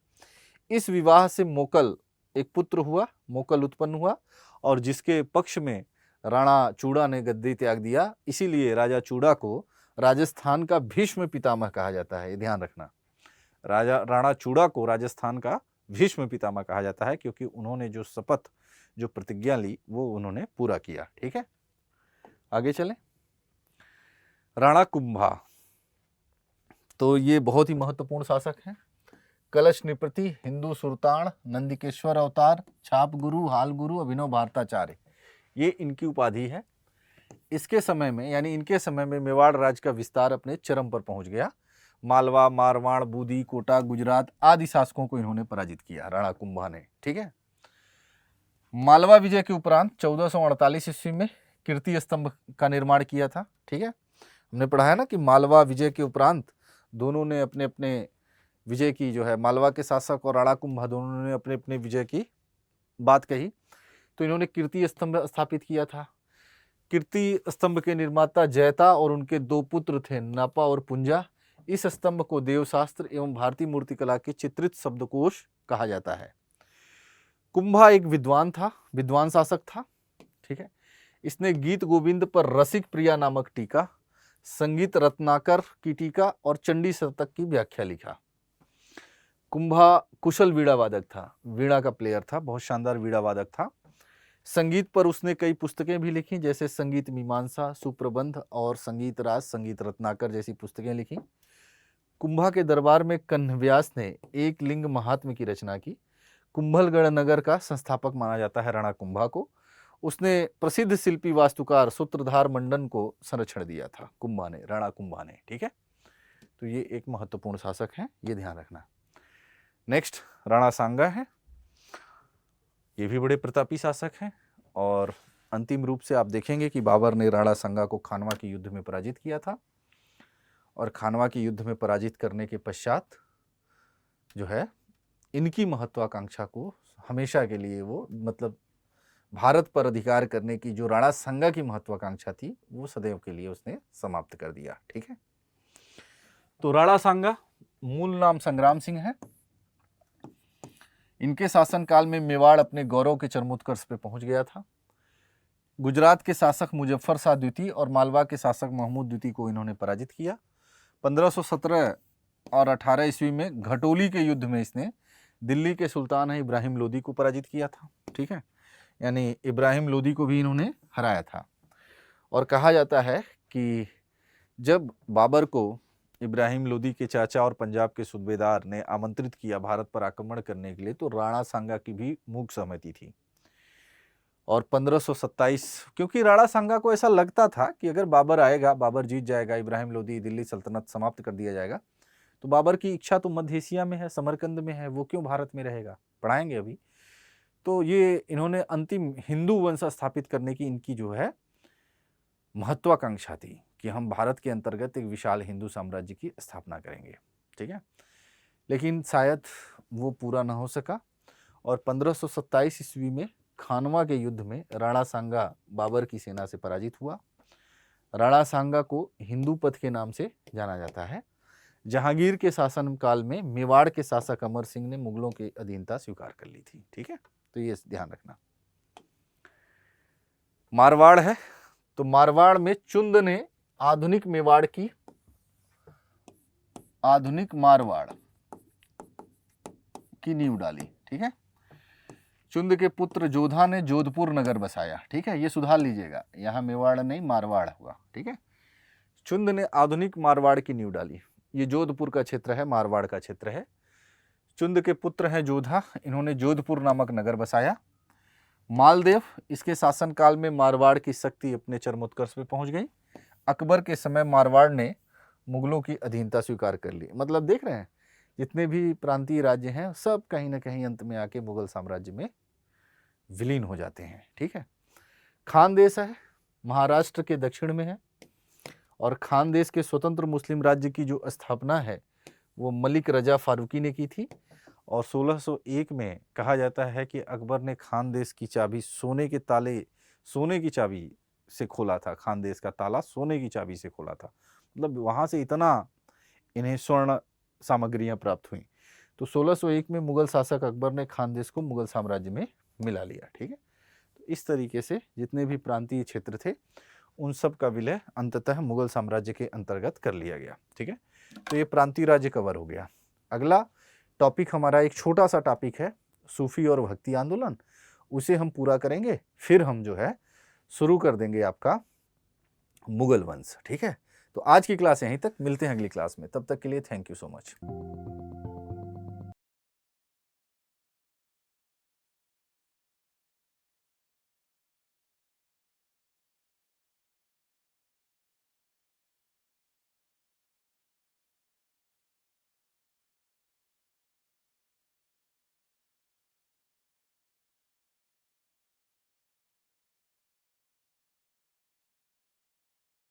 इस विवाह से मोकल एक पुत्र हुआ, मोकल उत्पन्न हुआ, और जिसके पक्ष में राणा चूड़ा ने गद्दी त्याग दिया, इसीलिए राजा चूड़ा को राजस्थान का भीष्म पितामह कहा जाता है। ये ध्यान रखना, राणा चूड़ा को राजस्थान का भीष्म पितामह कहा जाता है, क्योंकि उन्होंने जो शपथ, जो प्रतिज्ञा ली, वो उन्होंने पूरा किया। ठीक है। आगे चलें। राणा कुंभा, तो ये बहुत ही महत्वपूर्ण शासक हैं। कलश निपति, हिंदू सुरताड़, नंदिकेश्वर अवतार, छाप गुरु, हाल गुरु, अभिनव भारताचार्य, ये इनकी उपाधि है। इसके समय में, यानी इनके समय में मेवाड़ राज्य का विस्तार अपने चरम पर पहुंच गया। मालवा, मारवाड़, बूदी, कोटा, गुजरात आदि शासकों को इन्होंने पराजित किया, राणा कुंभा ने। ठीक है। मालवा विजय के उपरांत 1448 ईस्वी में कीर्ति स्तंभ का निर्माण किया था। ठीक है। हमने पढ़ा है ना कि मालवा विजय के उपरांत दोनों ने अपने अपने विजय की, जो है मालवा के शासक और राणा कुंभा, दोनों ने अपने अपने विजय की बात कही तो इन्होंने कीर्ति स्तंभ स्थापित किया था। कीर्ति स्तंभ के निर्माता जयता और उनके 2 पुत्र थे, नापा और पुंजा। इस स्तंभ को देवशास्त्र एवं भारतीय मूर्तिकला के चित्रित शब्दकोश कहा जाता है। कुंभा एक विद्वान था, विद्वान शासक था, ठीक है। इसने गीत गोविंद पर रसिक प्रिया नामक टीका, संगीत रत्नाकर की टीका और चंडी शतक की व्याख्या लिखा। कुंभा कुशल वीणा वादक था, वीणा का प्लेयर था, बहुत शानदार वीणा वादक था। संगीत पर उसने कई पुस्तकें भी लिखी, जैसे संगीत मीमांसा, सुप्रबंध और संगीत राज, संगीत रत्नाकर जैसी पुस्तकें लिखी। कुंभा के दरबार में कन्हव्यास ने एक लिंग महात्म्य की रचना की। कुंभलगढ़ नगर का संस्थापक माना जाता है राणा कुंभा को। उसने प्रसिद्ध शिल्पी वास्तुकार सूत्रधार मंडन को संरक्षण दिया था कुंभा ने, राणा कुंभा ने, ठीक है। तो ये एक महत्वपूर्ण शासक है, ये ध्यान रखना। नेक्स्ट राणा सांगा है, ये भी बड़े प्रतापी शासक हैं और अंतिम रूप से आप देखेंगे कि बाबर ने राणा सांगा को खानवा के युद्ध में पराजित किया था और खानवा के युद्ध में पराजित करने के पश्चात जो है इनकी महत्वाकांक्षा को हमेशा के लिए वो मतलब भारत पर अधिकार करने की जो राणा सांगा की महत्वाकांक्षा थी वो सदैव के लिए उसने समाप्त कर दिया, ठीक है। तो राणा सांगा मूल नाम संग्राम सिंह है। इनके शासनकाल में मेवाड़ अपने गौरव के चरमोत्कर्ष पे पहुंच गया था। गुजरात के शासक मुजफ्फर शाह द्वितीय और मालवा के शासक महमूद द्वितीय को इन्होंने पराजित किया। 1517 और 18 ईस्वी में घटोली के युद्ध में इसने दिल्ली के सुल्तान है इब्राहिम लोदी को पराजित किया था, ठीक है। यानी इब्राहिम लोदी को भी इन्होंने हराया था। और कहा जाता है कि जब बाबर को इब्राहिम लोदी के चाचा और पंजाब के सूबेदार ने आमंत्रित किया भारत पर आक्रमण करने के लिए, तो राणा सांगा की भी मूक सहमति थी। और 1527, क्योंकि राणा सांगा को ऐसा लगता था कि अगर बाबर आएगा, बाबर जीत जाएगा, इब्राहिम लोदी दिल्ली सल्तनत समाप्त कर दिया जाएगा, तो बाबर की इच्छा तो मध्य एशिया में है, समरकंद में है, वो क्यों भारत में रहेगा, पढ़ाएंगे अभी। तो ये इन्होंने अंतिम हिंदू वंश स्थापित करने की इनकी जो है महत्वाकांक्षा थी कि हम भारत के अंतर्गत एक विशाल हिंदू साम्राज्य की स्थापना करेंगे, ठीक है। लेकिन शायद वो पूरा ना हो सका और 1527 ईस्वी में खानवा के युद्ध में राणा सांगा बाबर की सेना से पराजित हुआ। राणा सांगा को हिंदू पथ के नाम से जाना जाता है। जहांगीर के शासनकाल में मेवाड़ के शासक अमर सिंह ने मुगलों की अधीनता स्वीकार कर ली थी, ठीक है। तो ये ध्यान रखना। मारवाड़ है, तो मारवाड़ में चुंद ने आधुनिक मेवाड़ की, आधुनिक मारवाड़ की नींव डाली, ठीक है। चुंद के पुत्र जोधा ने जोधपुर नगर बसाया, ठीक है। ये सुधार लीजिएगा, यहां मेवाड़ नहीं मारवाड़ हुआ, ठीक है। चुंद ने आधुनिक मारवाड़ की नींव डाली। ये जोधपुर का क्षेत्र है, मारवाड़ का क्षेत्र है। चुंद के पुत्र हैं जोधा, इन्होंने जोधपुर नामक नगर बसाया। मालदेव, इसके शासनकाल में मारवाड़ की शक्ति अपने चरमोत्कर्ष पे पहुंच गई। अकबर के समय मारवाड़ ने मुगलों की अधीनता स्वीकार कर ली। मतलब देख रहे हैं जितने भी प्रांतीय राज्य हैं सब कहीं ना कहीं अंत में आके मुगल साम्राज्य में विलीन हो जाते हैं, ठीक है। खानदेश है, महाराष्ट्र के दक्षिण में है और खानदेश के स्वतंत्र मुस्लिम राज्य की जो स्थापना है वो मलिक रजा फारूकी ने की थी। और 1601 में कहा जाता है कि अकबर ने खानदेश की चाबी सोने के ताले, सोने की चाबी से खोला था। खानदेश का ताला सोने की चाबी से खोला था। मतलब वहाँ से इतना इन्हें स्वर्ण सामग्रियाँ प्राप्त हुई। तो 1601 में मुगल शासक अकबर ने खानदेश को मुगल साम्राज्य में मिला लिया, ठीक है। तो इस तरीके से जितने भी प्रांतीय क्षेत्र थे उन सब का विलय अंततः मुगल साम्राज्य के अंतर्गत कर लिया गया, ठीक है। तो ये प्रांतीय राज्य कवर हो गया। अगला टॉपिक हमारा एक छोटा सा टॉपिक है सूफी और भक्ति आंदोलन, उसे हम पूरा करेंगे, फिर हम जो है शुरू कर देंगे आपका मुगल वंश, ठीक है। तो आज की क्लास यहीं तक, मिलते हैं अगली क्लास में, तब तक के लिए थैंक यू सो मच।